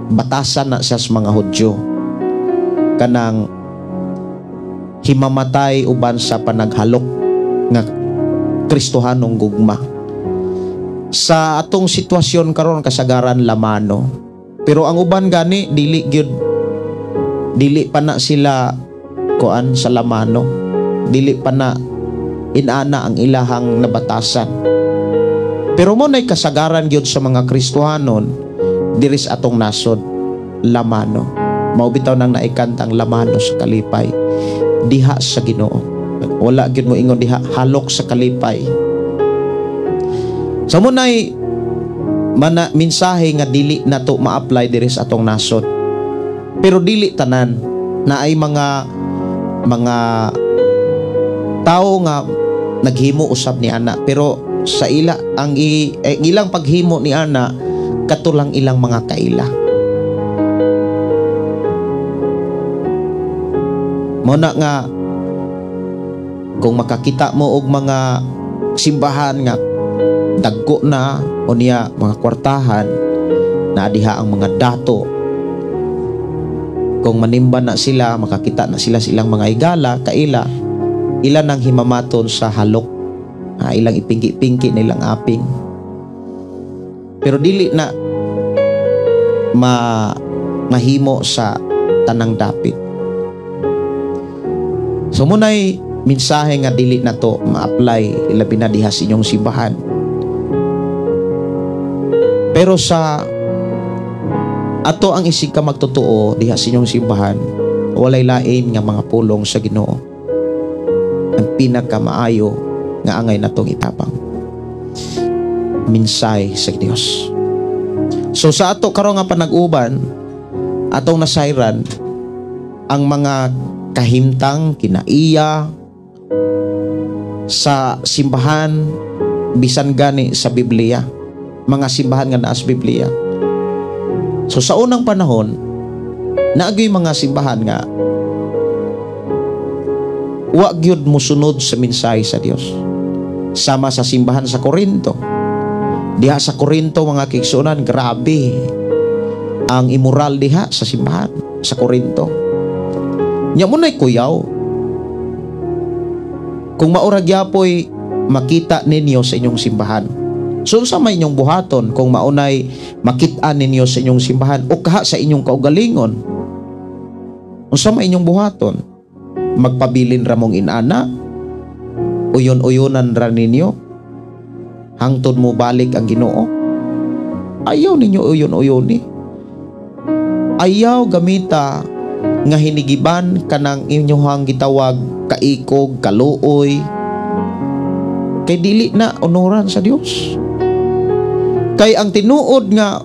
Batasan na siya sa mga Hudyo kanang himamatay uban sa panaghalok nga Kristohanong gugma. Sa atong sitwasyon karon kasagaran lamano, pero ang uban gani dili pa na sila kuan sa lamano, dili pa na inana ang ilahang nabatasan. Pero mo nay kasagaran gyud sa mga Kristohanon diri sa atong nasod lamano. Mao bitaw nang naikantang lamano sa kalipay diha sa Ginoo. Wala gyud mo ingon diha halok sa kalipay. Sa mo nay mensahe nga dili nato ma-apply diri sa atong nasod. Pero dili tanan na ay mga tao nga naghimo usab ni ana, pero sa ilang paghimo ni ana katulang ilang mga kaila. Muna nga kung makakita mo og mga simbahan nga dagko na o niya mga kwartahan na diha ang mga dato, kung manimba na sila, makakita na sila silang mga igala, kaila, ilan ang himamaton sa halok, ilang ipingki-pingki nilang aping. Pero dili na mahimo sa tanang dapit. So muna'y mensahe nga dili na to ma-apply ilabi na diha sa inyong simbahan. Pero sa ato ang isig ka magtotoo diha sa inyong simbahan, walay lain nga mga pulong sa Ginoo ang pinakamaayo nga angay natong itapang minsay sa Dios. So sa ato karon nga panag-uban atong nasayran ang mga kahimtang kinaiya sa simbahan bisan gani sa Biblia, mga simbahan nga naa sa Biblia. So sa unang panahon, naagay mga simbahan nga wa gyud mosunod sa mensahe sa Dios. Sama sa simbahan sa Corinto. Diha sa Corinto mga kigsunan, grabe ang immoral diha sa simbahan sa Corinto. Nya mo nay kuyaw. Kung maura gyapoy makita ninyo sa inyong simbahan, so sa may inyong buhaton kung maunay makit-an ninyo sa inyong simbahan o kaha sa inyong kaugalingon, unsa may inyong buhaton? Magpabilin ramong inana, uyon-uyonan ra ninyo hangtod mo balik ang Ginoo? Ayaw ninyo uyon-uyoni. Ayaw gamita nga hinigiban kanang inyong gitawag kaikog, kaluoy, kay dili na onoran sa Dios. Kay ang tinuod nga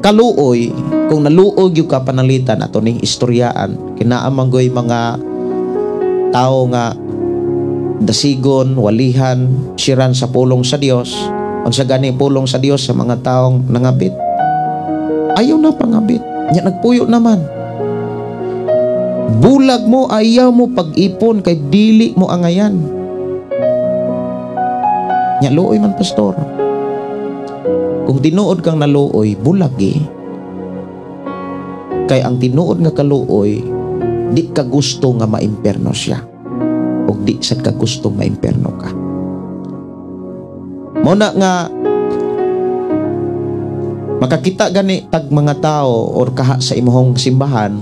kaluoy, kung naluog yung kapanalitan ato ning istoryaan, kinaamanggoy mga tao nga dasigon, walihan, siran sa pulong sa Dios, Unsa gani pulong sa Dios sa mga taong nangabit? Ayaw na pangabit. Nya nagpuyo naman. Bulag mo, ayaw mo pag-ipon kay dili mo angayan. Nya luoy man pastor. Kung tinuod kang naluoy, bulag Kay ang tinuod nga kaluoy, di ka gusto nga maimperno siya. O di sad ka gusto maimperno ka. Muna nga makakita gani tag mga tao or kaha sa imuhong simbahan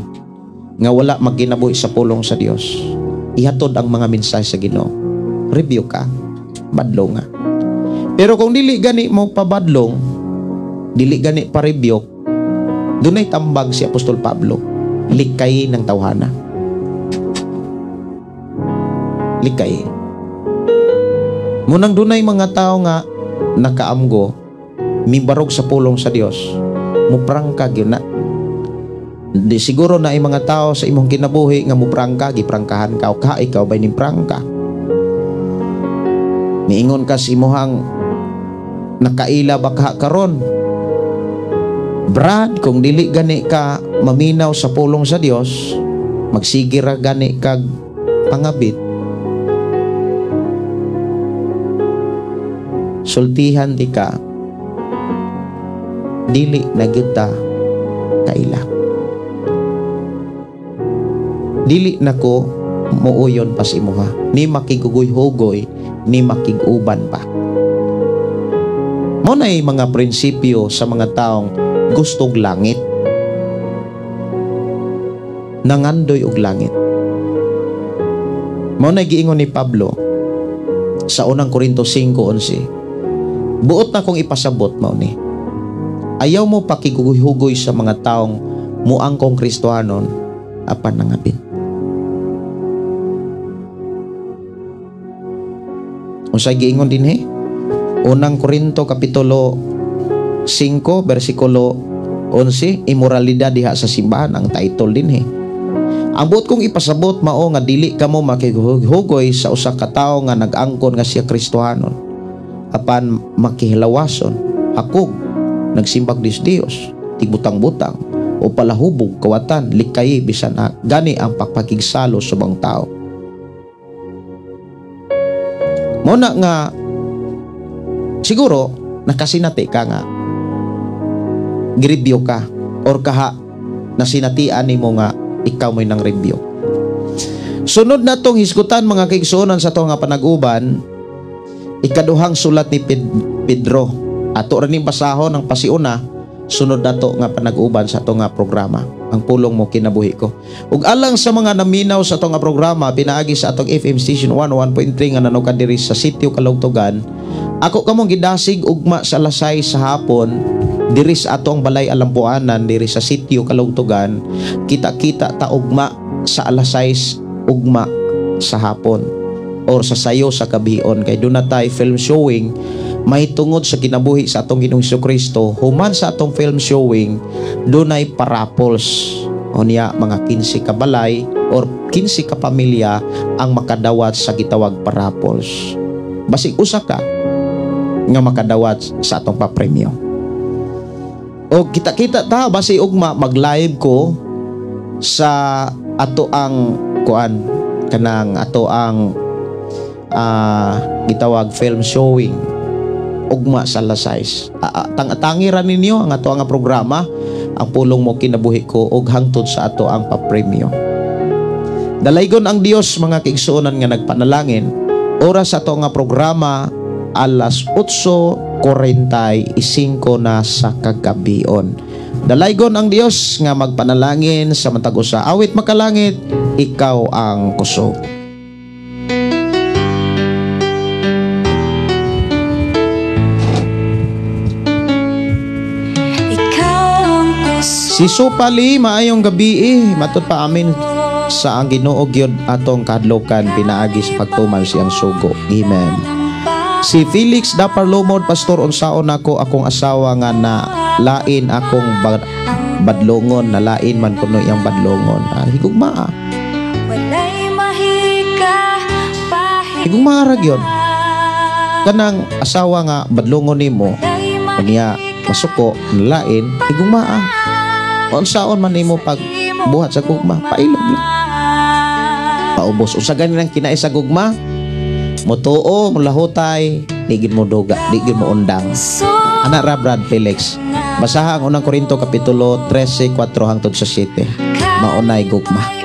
nga wala magkinabuhi sa pulong sa Dios. Ihatod ang mga mensahe sa Ginoo. Review ka. Badlong nga. Pero kung dili gani mo pabadlong, dili gani pa review, dunay tambag si Apostol Pablo, likay ng tawhana. Likay. Munang dunay mga tao nga nakaamgo, mibarog sa pulong sa Dios, muprangka gyud na. Di siguro na ay mga tao sa imong kinabuhi nga muprangka, giprangkahan ka o ikaw bay ning prangka. Miingon ka sa imuhang nakaila baka karon. Brad, kung dili gani ka maminaw sa pulong sa Dios, magsigira gani kag pangabit. Sultihan di ka, dili na gyud ta kaila. Dili na ko muuyon pa si imuha, ni makigugoy-hugoy, ni makiguban pa. Mo nay mga prinsipyo sa mga taong gustong langit, nangandoy og langit. Mo nay giingon ni Pablo sa unang Korinto 5:11. Buot na kong ipasabot mao ni. Ayaw mo pakigugoy-hugoy sa mga taong muangkong Kristohanon apan nangabit. Unsay giingon dinhi? Unang Korinto kapitulo 5 bersikulo 11, imoralidad diha sa simbahan ang title dinhi. Ang buot kong ipasabot mao nga dili kamo makigugoy sa usa ka tawo nga nag-angkon nga siya Kristohanon apan makihilawason, hakog, nagsimbag Dios, tigbutang-butang o palahubog, kawatan, likay bisan gani ang pagpakigsalo sa mga tao. Muna nga siguro nakasinati ka nga gi-review ka or kaha nasinatian nimo nga ikaw mo'y nang review. Sunod na tong hisgutan mga kaigsuonan sa to nga panag-uban, ikaduhang sulat ni Pedro. Ato ra ning basahon ang pasiuna, sunod na to nga panag-uban sa to nga programa. Ang pulong mo kinabuhi ko. Ug alang sa mga naminaw sa to nga programa, pinaagi sa atong FM station 101.3 nga nanukad diri sa sitio Kalugtugan. Ako kamong gidasig ugma sa lasay sa hapon diri sa atong balay alampuanan diri sa sitio Kalugtugan. Kita-kita ta ugma sa alas 6 ugma sa hapon or sa sayo sa kabion kay doon na tayo film showing mahitungod sa kinabuhi sa atong Ginoong Hesukristo. Human sa atong film showing dunay parables o niya mga 15 ka balay or 15 ka pamilya ang makadawat sa gitawag parables. Basig usa ka nga makadawat sa atong papremyo. O kita-kita ta basi ugma mag-live ko sa ato ang kuan kanang ato ang gitawag film showing ugma sa alas 6. Tangiran ninyo ang ato ang programa, ang pulong mo kinabuhi ko ug hangtod sa ato ang papremyo. Dalaygon ang Dios mga kaigsuonan nga nagpanalangin. Oras sa ato nga programa alas 8:45 na sa kagabion. Dalaygon ang Dios nga magpanalangin sa matag usa. Awit makalangit, ikaw ang kusog. Si Supali, maayong gabi matod pa amin sa ang Ginoo gyud atong kadlokan pinaagi sa pagtuman siyang sugo. Amen. Si Felix Daparlomod, pastor, unsaon ako akong asawa nga na lain akong badlongon, na lain man kuno iyang badlongon. Higugma. Higugma ra gyud. kanang asawa nga badlongon nimo niya masuko lain igugmaa unsaon man nimo pag buhat sa gugma pailog lang paubos usa gani nang kinaay sa gugma mutuo mulahutay digid mo duga digid mo undang ana ra Brad Felix basaha ang unang Korinto kapitulo 13:4 hangtod sa 7 maunay gugma.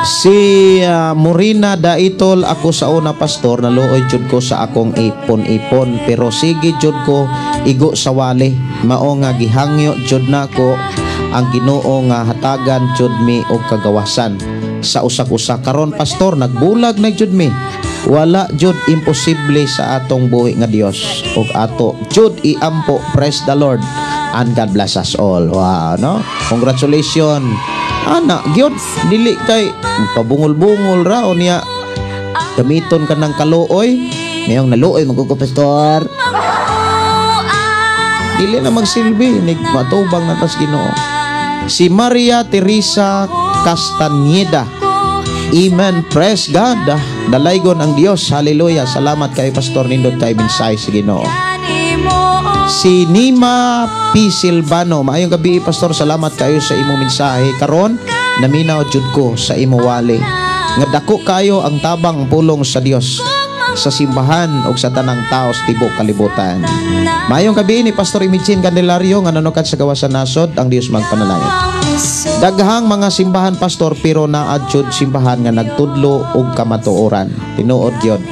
Si Morina Daitol ako sa una pastor naluoy jud ko sa akong ipon pero sige jud ko igo sa wali mao nga gihangyo jud nako ang Ginoo nga hatagan jud mi og kagawasan sa usak-usa karon pastor nagbulag na jud mi wala jud imposible sa atong buhi nga Dios ug ato jud iampo. Praise the Lord and God bless us all. Wow, no? Congratulations. Ana, gyud dili kay pabungol-bungol ra o niya gamiton ka ng kaluoy mayong naluoy magkuko pastor dili na magsilbi nig matubang na tas Ginoo. Si Maria Teresa Castañeda, amen, praise God, dalaygon ang Dios, hallelujah, salamat kay pastor nindot kay minsay si Ginoo. Si Nima P. Silvano, maayong gabi pastor, salamat kayo sa imong mensahe karon naminaw jud ko sa imo wali nga dako kayo ang tabang pulong sa Dios sa simbahan ug sa tanang tao sa tibok kalibutan. Maayong gabi ni Pastor Imichin Candelario nga nanukad sa gawas sa nasod, ang Dios magpanalangin. Daghang mga simbahan pastor pero naad jud simbahan nga nagtudlo og kamatuoran. Tinuod gyud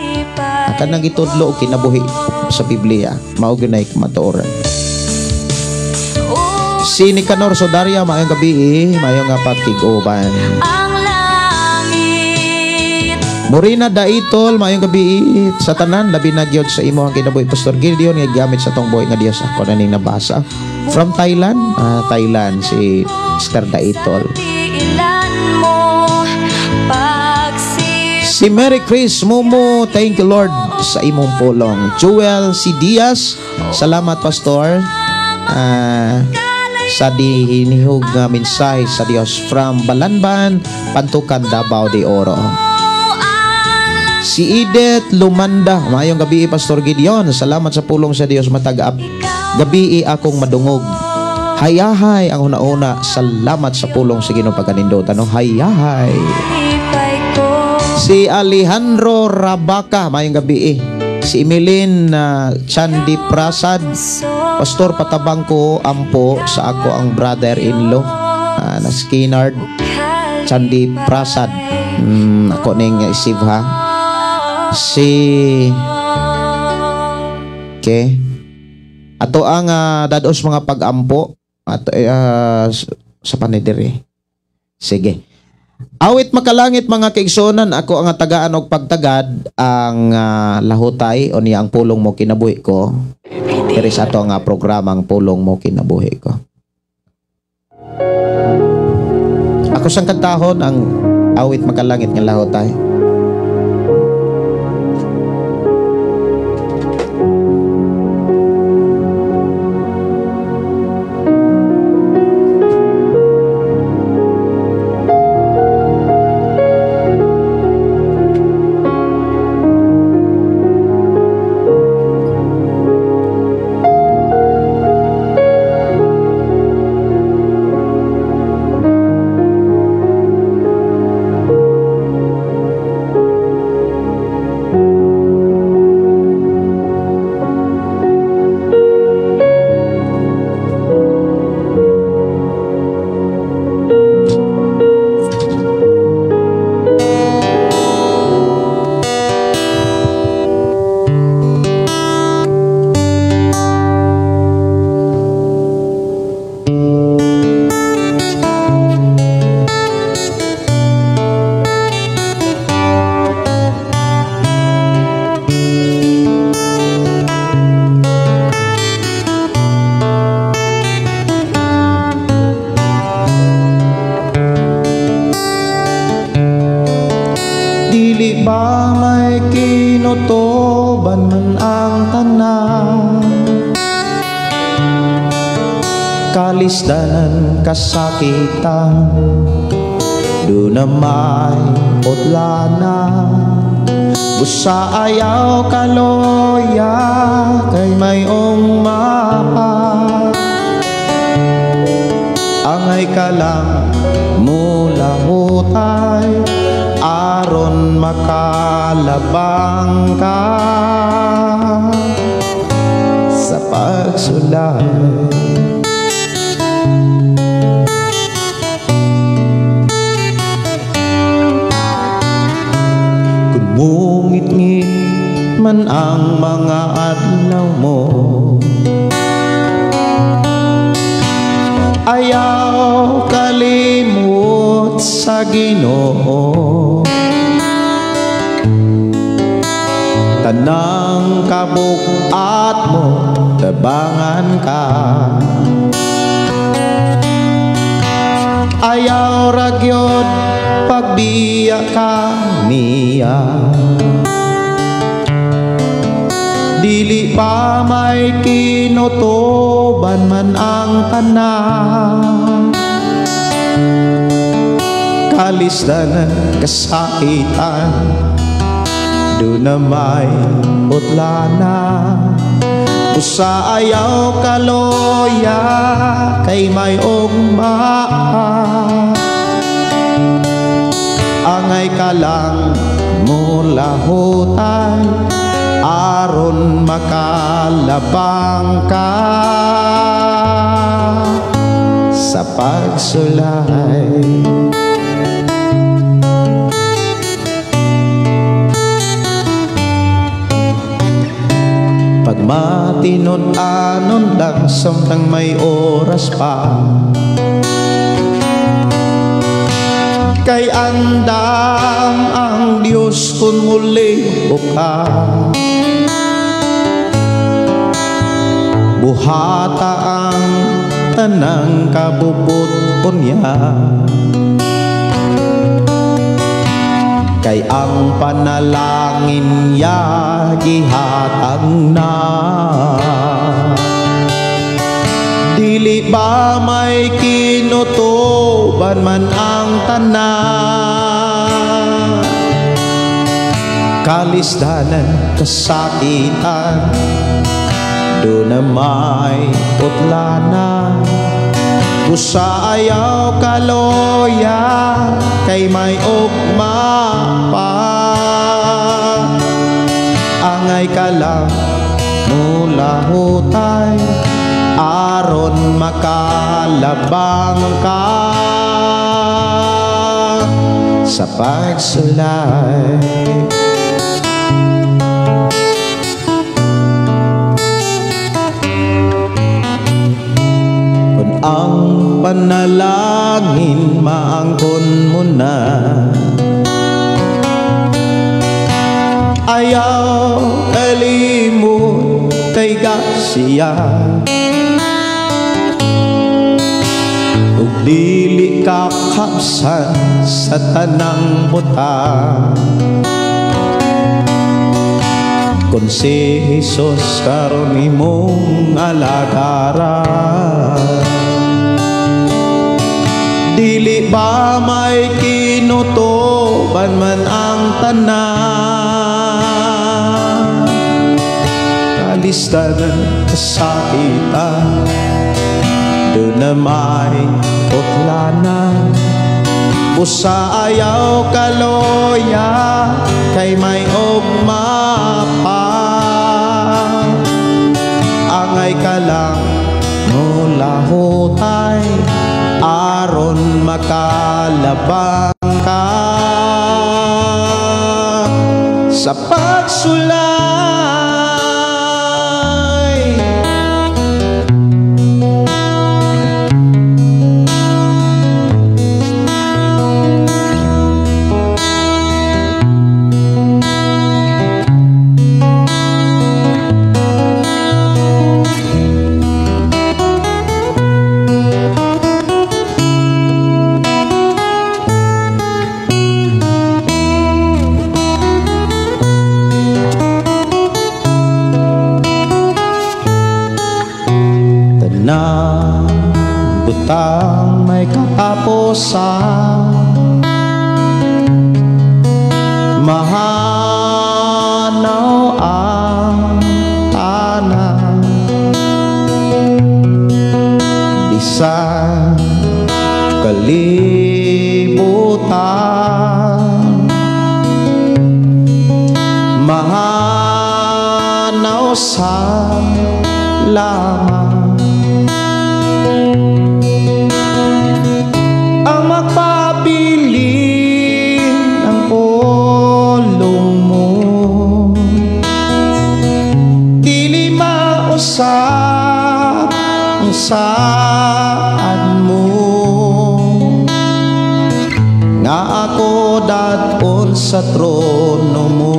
akan nang itudlo og kinabuhi sa Biblia mao gyud kamatuoran. Si Nicanor Sodaria, maayong gabi, maayong nga pagtig-uban. Morina Daitol, maayong gabi sa tanan, labi na gyud sa imo ang kinabuhi Pastor Gideon nga gamit sa tong buhi nga Dios. Ako na ning nabasa from Thailand, Thailand si Mr. Daitol. Si Mary Chris Mumu, thank you Lord sa imong pulong. Joel C. Diaz, salamat pastor sa dihinihog nga mensahe sa Dios from Balanban, Pantukan, Davao de Oro. Si Edith Lumanda, maayong gabi Pastor Gideon, salamat sa pulong sa Dios matag-up. Gabi akong madungog. Hayahay ang una-una, salamat sa pulong sa Ginoo pagkanindot. Ano hayahay. Si Alejandro Rabaca, maayong gabi. Si Emeline Chandi Prasad, pastor patabang ko ampo sa ako ang brother-in-law na Skinard Chandi Prasad. Ako ning isip ha. Si okay. Ato ang dados mga pag-ampo ato sa panidiri. Sige. Awit makalangit mga kaigsonan, ako ang tagaan og pagtagad ang lahutay o niya ang pulong mo kinabuhi ko. Diri sa ato nga programang pulong mo kinabuhi ko. Ako sang kantahon ang awit makalangit nga lahutay. tinutuban man ang tanan, kalisdanan kasakitan, do na may putlanan, Busa ayaw kaloya kay mayong mahal. Angay ka lang mula hutay aron makalabang ka sa pagsulay. Kung mungit-ngit man ang mga adlaw mo, ayaw kalimot sa Ginoo. Tanang kabukat mo, tabangan ka. Ayaw ragyod pagbiya ka niya. Dili pa may kinutuban man ang tanan. Kalisdanan, kasakitan, doon na may utlana. Usa ayaw kaloya kay may ugma. Angay ka lang mula hutay aron makalabang ka sa pagsulay. Pag matinon-anon lang samtang may oras pa, kay andam ang Diyos kung muli ka. Buhata ang tanang kabubot niya, kay ang panalangin niya gihatag na. Dili ba may kinutuban man ang tanan. Kalisdanan, kasakitan, doon na may utlana. Busa ayaw kaloya kay may ugma pa. Angay ka lang mula hutay aron makalabang ka sa pagsulay. Ang panalangin maangkon mo na, ayaw kalimot kay gasiya. Ug dili ka kapsan sa tanang butang. Kung si Jesus karon imong alagaran, dili ba may kinutuban man ang tanan. Kalisdanan, kasakitan, doon na may utlana. Busa ayaw kaloya kay may ugma pa. Angay ka lang mula hutay aron makalabang ka sa pagsulay. Na butang may katapusan, mahal panaw ang tanan sa kalibutan, mahanaw sa lamang ang magpabilin ng pulong mo, dili mausap ang saan mo, nga ako daton sa trono mo.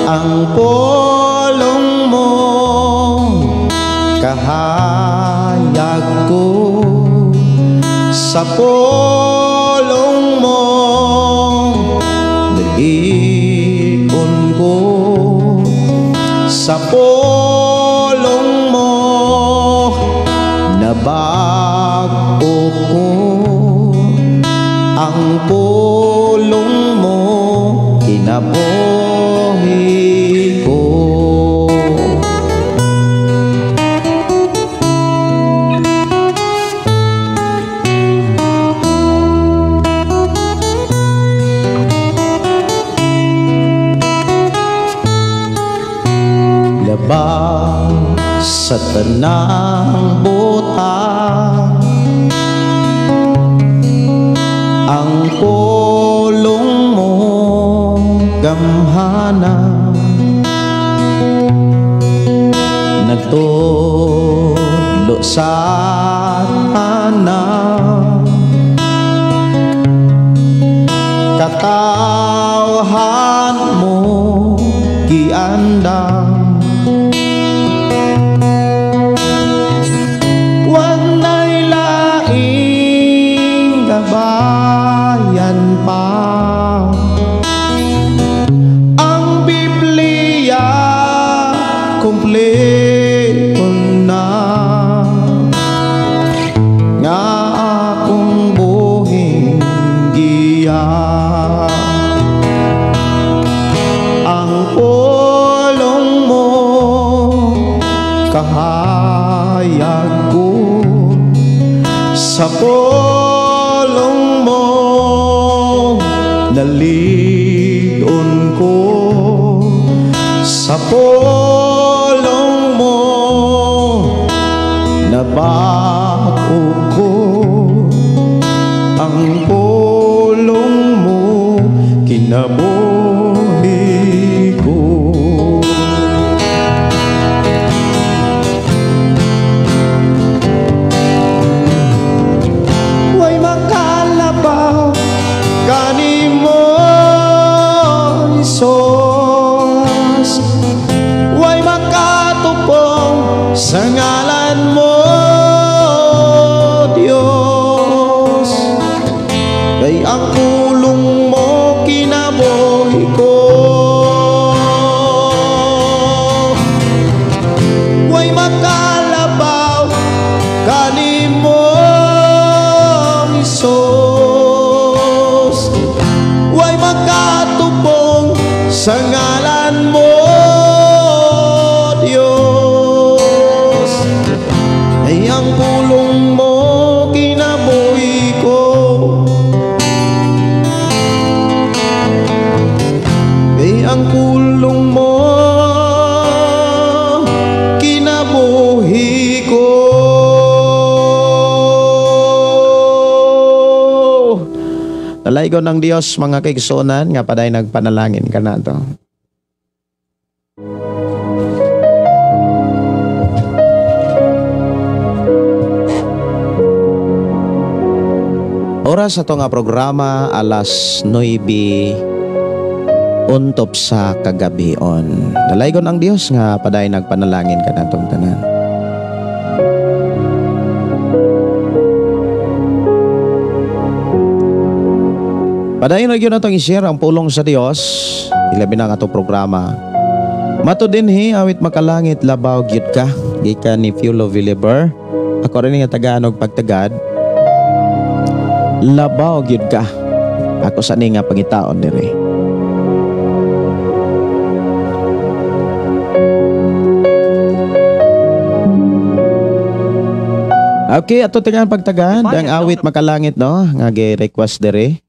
Ang pulong mo kahayag ko, sa pulong mo dalikon ko, sa pulong mo nabago ko, ang pulong mo kinabuhi ko. Labang sa tanang butang, ang pulong mo gamhana, nagtudlo sa tanang katawhan mo giandang. Bayan pa ang Biblia kumpleto na, nga akong buhing giya. Ang pulong mo kahayag ko, sa pulong mo naligon ko, sa pulong mo nabago ko, ang pulong mo kinabuhi ko. Kanimo Isus, way makatupong sa ngalan mo Dios, kay ang pulong mo kinabuhi ko. Way makalabaw kanimo Isus, way makatupong sa ngalan mo Dios, ay ang pulong mo kinabuhi ko, ay ang pulong mo kinabuhi ko. Nalaygo ng Dios mga kaigsunan, nga paday nagpanalangin ka na to. Oras sa to nga programa alas 9 untop sa kagabion. Nalaygo ng Dios nga paday nagpanalangin ka na tong tanan. Padayon na yun na itong i-share ang pulong sa Diyos. Ilabi na nga itong programa. Mato din awit makalangit labaw gyud ka. Gika ni Fulo Villiber. Ako rin nga Tagalog pagtagad. Labaw gyud ka. Ako sa ni nga pangitaon dire. Okay, ato tingan pagtagad ang awit makalangit no nga gi-request dire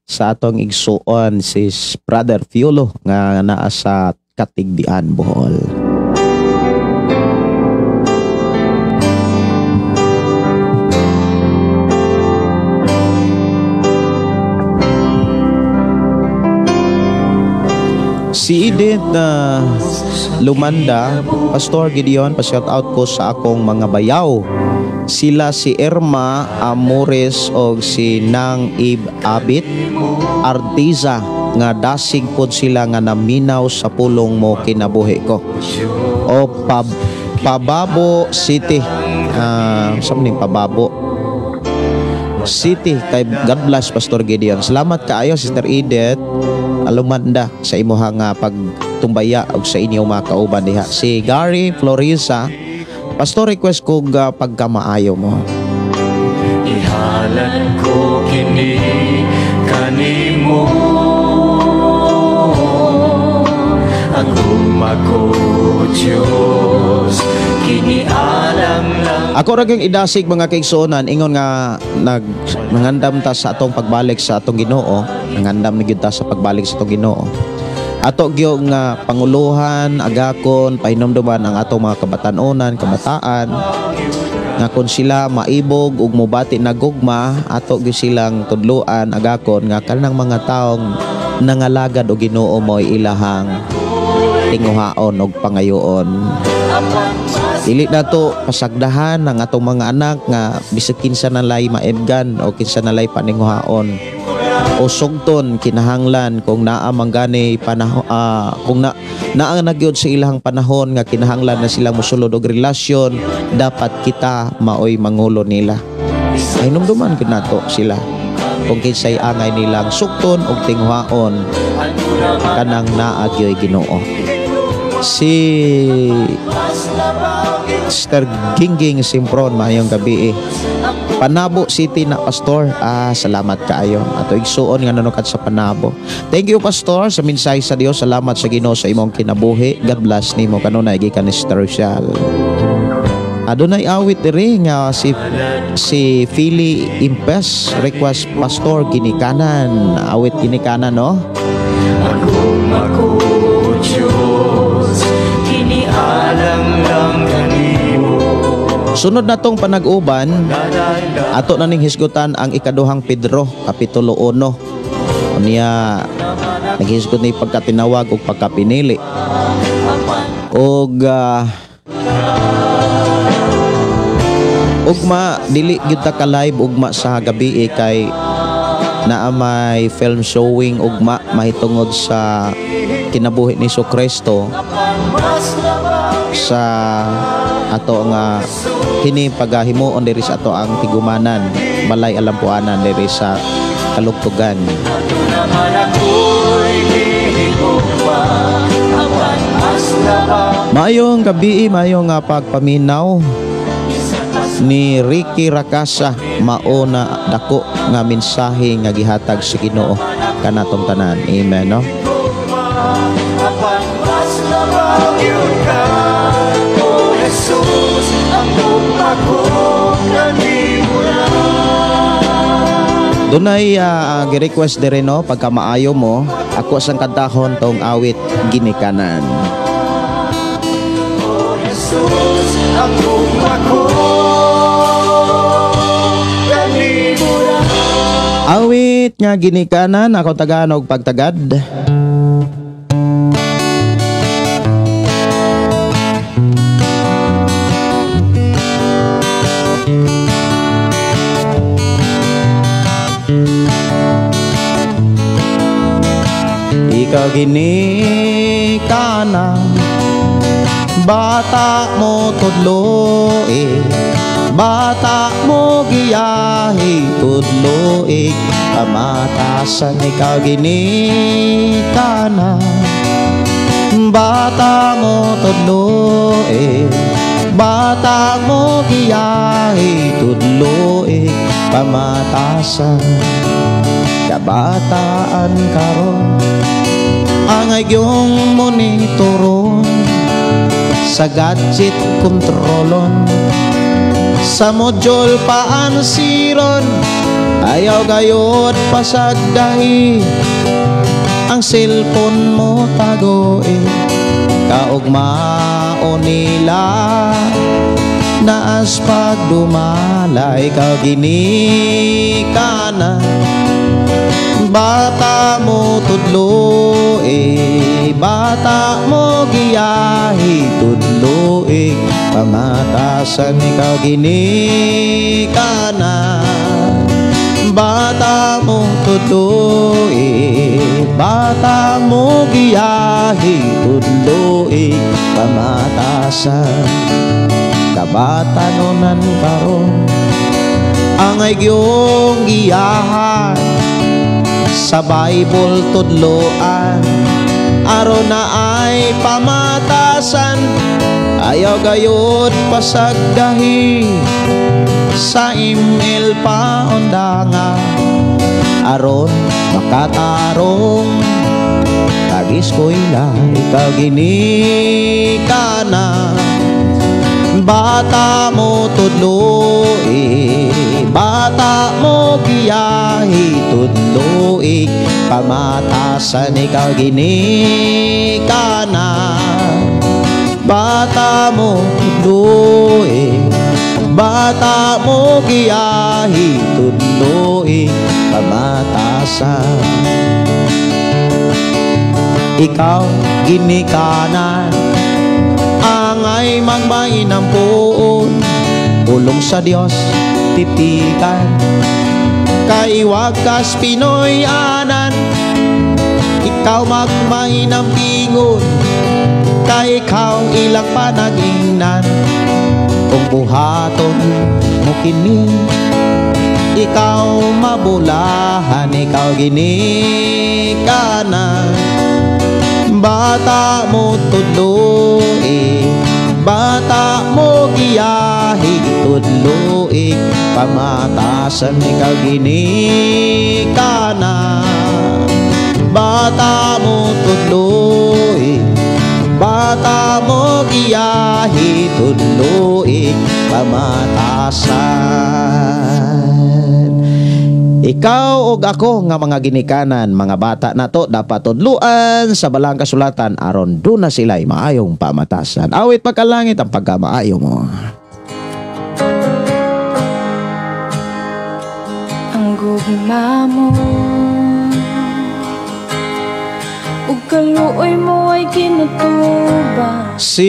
sa atong igsuon si Brother Fiolo nga naa sa Katigdian, Bohol. Si Edith na Lumanda, Pastor Gideon, pa-shout out ko sa akong mga bayaw. Sila si Irma Amores o si Nang Ib Abit Artiza nga dasig pod sila nga naminaw sa pulong mo kinabuhi ko. O Pababo City. Saan ning Pababo City kay God bless Pastor Gideon. Salamat kaayo Sister Edith Alumanda sa imuhang pagtumbaya og sa inyong mga kauban diha. Si Gary Florisa, Pastor, request ko pagkamaayo mo. Ihalan ko kini kanimo aguma ko Diyos kini alam lang. Ako ra gyud idasig mga kaigsuonan ingon nga nangandam ta sa atong pagbalik sa atong Ginoo, nangandam na gyud ta sa pagbalik sa atong Ginoo. Ato gyud nga panguluhan, agakon, pahinomduman ang atong mga kabatanunan, kabataan nga kung sila maibog ug mobati na gugma, ato gyud silang tudluan, agakon nga kanang mga taong nangalagad og Ginoo mo ilahang tinguhaon og pangayoon. Dili na to pasagdahan ang atong mga anak nga bisag kinsa na lay maebgan o kinsa na lay paninguhaon o sugton kinahanglan kung naa manggani panahon kung naa nagyod sa ilang panahon nga kinahanglan na sila mosulod og relasyon, dapat kita maoy mangulo nila. Ay numduman gid nato sila kung kinsay angay nilang sugton og tinguhaon kanang naa gyoy Ginoo. Si Sister Gingging Simpron, mayong gabi Panabo City na Pastor. Salamat kaayo. Ato igsuon nga nanukat sa Panabo. Thank you Pastor sa mensahe sa Dios. Salamat sa Ginoo sa imong kinabuhi. God bless nimo kanunay gikan ni Sister Rochelle. Adunay awit diri nga si Philly Impes request Pastor ginikanan. Awit ginikanan no. Aguma ko Diyos kini alam lang kanimo. Sunod na tong panag-uban, ato na ning hisgutan ang ikaduhang Pedro, Kapitulo 1. Unya, naghisgot ni pagkatinawag o pagkapinili. Ugma, dili gyud ta ka live ugma sa gabi kay naa may film showing ugma mahitungod sa kinabuhi ni Kristo sa ato nga kini pagahimuon diri sa ato ang tigumanan balay alampuanan diri sa kalugtugan. Mayong gabi, mayong pagpaminaw ni Ricky Rakasa, mauna dako nga mensahe nga gihatag sa Ginoo kanatong tanan. Amen no. Dunay gi-request dire no pagka maayo mo ako sang kantahon tong awit ginikanan. Awit nga ginikanan ako Tagalog pagtagad. Ikaw ginikanan, bata mo tudloig, bata mo giyahi tudloig, pamatasan ikaw ginikanan, bata mo tudloig, bata mo giyahi tudloig, pamatasan kabataan karon angay yung monitoron sa gadget kontrolon sa module paansiron ayaw gayod pasagdahi ang cellphone mo tagoe kaugmao nila naas pagdumalay ka ginikana bata mo tudlo bata mo giyahi tudlo pamatasan ikaw ginikana bata mo tudlo bata mo giyahi tudlo pamatasan kabatanunan karon angay gyong giyahan sa Bible tudloan aron na ay pamatasan ayaw gayod pasagdahi sa email paundanga aron makatarong tagis ko'y ikaw ginikana bata mo tudlo bata mo giyahi tudlo pamatasan ikaw ginikana bata mo tudlo bata mo giyahi tudlo pamatasan ikaw ginikanan angay magmainang puon ulong sa Dios titikan kay wakas Pinoy anan ikaw magmainang pingon kay ikaw ilang panagingnan kung buhaton mo kini ikaw mabulahan ikaw ginikanan bata mo tudlo bata mo giyahi tudlo pamatasan ikaw ginikana bata mo tudlo bata mo giyahi tudlo pamatasan ikaw ug ako nga mga ginikanan mga bata na to dapat tudluan sa balang kasulatan aron do na sila'y maayong pamatasan awit pagkalangit ang pagkamaayo mo Ang gugma mo ug kaluoy mo ay kinutuban. si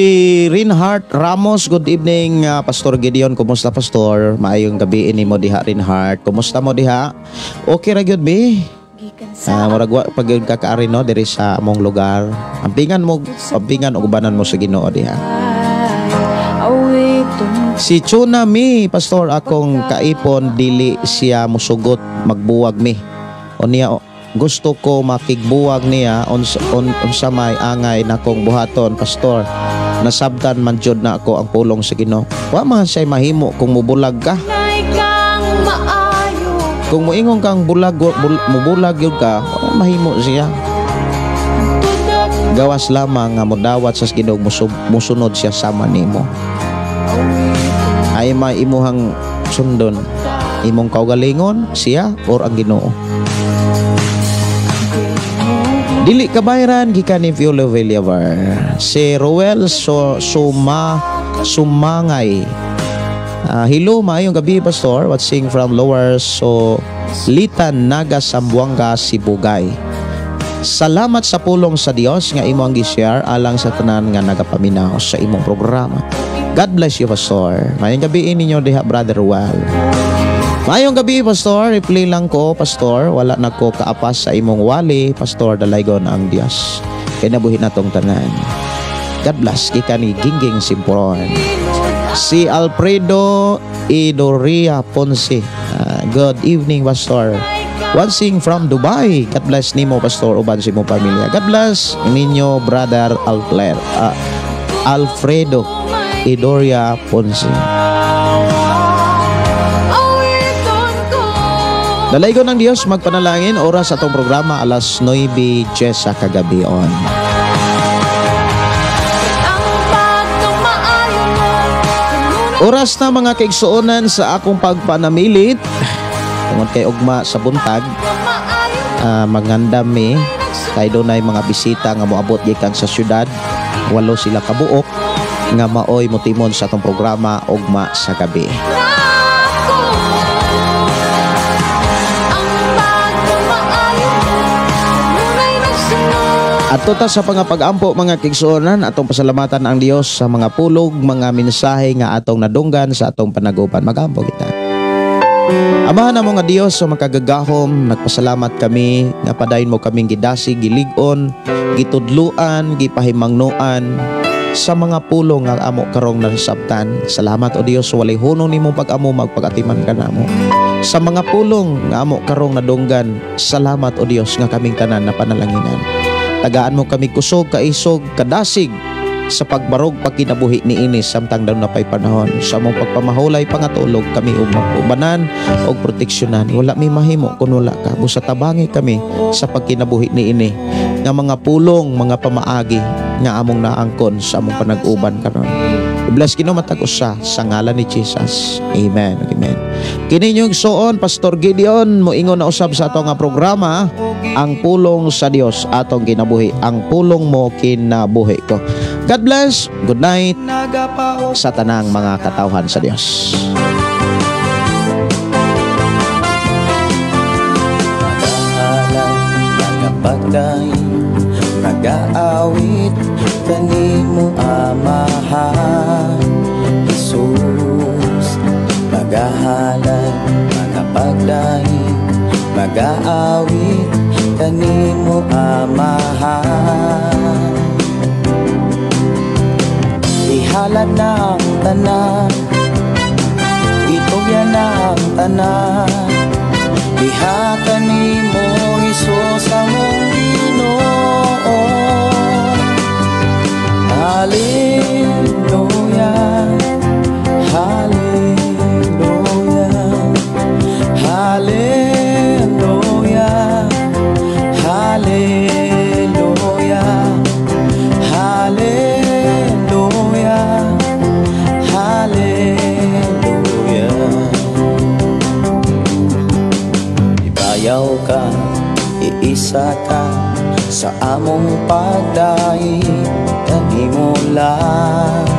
Reinhardt Ramos, good evening Pastor Gideon, kumusta Pastor? Maayong gabi ini mo diha Reinhardt, kumusta mo diha? Okay ra gyud bi? Gikan sa Murag pag kakaari no diri sa among lugar. Ampingan og ubanan mo sa Ginoo diha. awiton Si Tsunami, Pastor, akong kaipon dili siya musugot magbuwag mi. O niya gusto ko makigbuwag niya unsa may angay nakong buhaton, Pastor. Nasabtan man jud na ako ang pulong sa Ginoo. Wa man say mahimo kung mubulag ka. na ikang maayo. Kung moingon kang mubulag yun ka, wa mahimo siya. Gawas lamang nga modawat sa Ginoo musunod siya sama nimo. Ay may imuhang sundon imong kaugalingon siya or ang Ginoo. Dili kabayran gikan ni Viola Villavar. Si Roel Sumangay. Hello, maayong gabi Pastor. Watching from Lower Litan, Naga, Sambuanga, Sibugay. Salamat sa pulong sa Dios nga imo ang gi-share alang sa tanan nga nagapaminaw sa imong programa. God bless you, Pastor. Maayong gabi ninyo diha, Brother Well. Maayong gabi, Pastor. Replay lang ko, Pastor. Wala na ko kaapas sa imong wali, Pastor. Dalaygon ang Dios. Kaya nabuhin na tong tanan. God bless. Ika ni Gingging Simpuron. Si Alfredo Idoria Ponce. Good evening, Pastor. Watching from Dubai. God bless nimo, Pastor. Uban si mong pamilya. God bless ninyo, Brother Alfredo Idoria Ponce. Lalaygo ng Dios, magpanalangin. Oras sa atong programa, alas 9:10 sa kagabion. Oras na mga kaigsuonan sa akong pagpanamilit. Tungod kay ugma sa buntag, magandam mi. Kay doon ay mga bisita nga moabot gikan sa syudad. 8 sila kabuok nga maoy motimon sa atong programa ugma sa gabi. At ta sa pag-ampo mga kigsuonan, atong pasalamatan ang Dios sa mga pulog, mga mensahe nga atong nadunggan sa atong panagupan. Mag-ampo kita. Amahan na mo nga Dios sa makagagahom, nagpasalamat kami nga padayon mo kaming gidasig, gilig-on, gitudluan, gipahimangnuan sa mga pulong nga amo karong nasabtan. Salamat o Dios, walay hunong nimong pag-amo magpagatiman ka namo. Sa mga pulong nga amo karong nadunggan, salamat o Dios nga kaming tanan na panalanginan. Tagaan mo kami kusog, kaisog, kadasig sa pagbarog pagkinabuhi ni Inis samtang daw na pay panahon. Sa mong pagpamahulay pangatulog kami ubanan o proteksyonan. Wala may mahimo kung wala ka. Busa tabangi kami sa pagkinabuhi ni Ini nga mga pulong, mga pamaagi nga among naangkon sa among panag-uban karon. I-bless kinamatag usa sa ngalan ni Jesus. Amen. Amen. Kini yung soon, Pastor Gideon, moingon na usab sa ato nga programa, ang pulong sa Dios atong kinabuhi. Ang pulong mo kinabuhi ko. God bless. Good night sa tanang mga katawhan sa Dios. Nag-aawit kanimo amahan Jesus, magahalan, magapagdahin, mag-aawit kanimo amahan. Ihalad na ang tanan, itugyan na ang tanan, diha kanimo Jesus among Ginoo. Hallelujah, hallelujah, hallelujah, hallelujah, hallelujah, hallelujah. Ibayaw ka, iisa ka sa among pagdaig, kanimo lang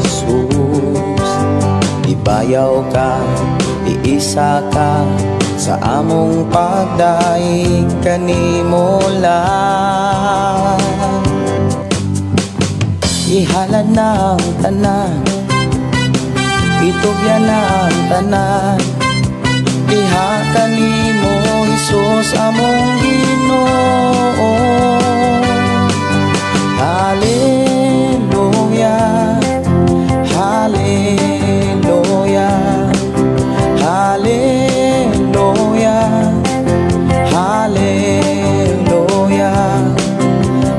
Jesus. Ibayaw ka, iisa ka sa among pagdaig, kanimo lang. Ihalad na ang tanan, itugyan na ang tanan, diha kanimo Jesus among Ginoo. Hallelujah, hallelujah, hallelujah, hallelujah,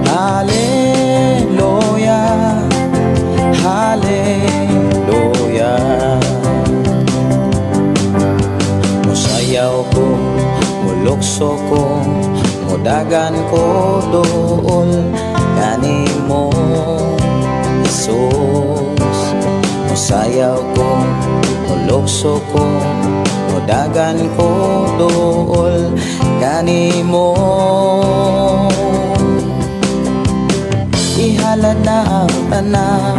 hallelujah, hallelujah. Musayaw ko, mulukso ko, mudagan ko doon kanimo Jesus. Musayaw ko, mulukso ko, mudagan ko doon kanimo. Ihalad na ang tanan,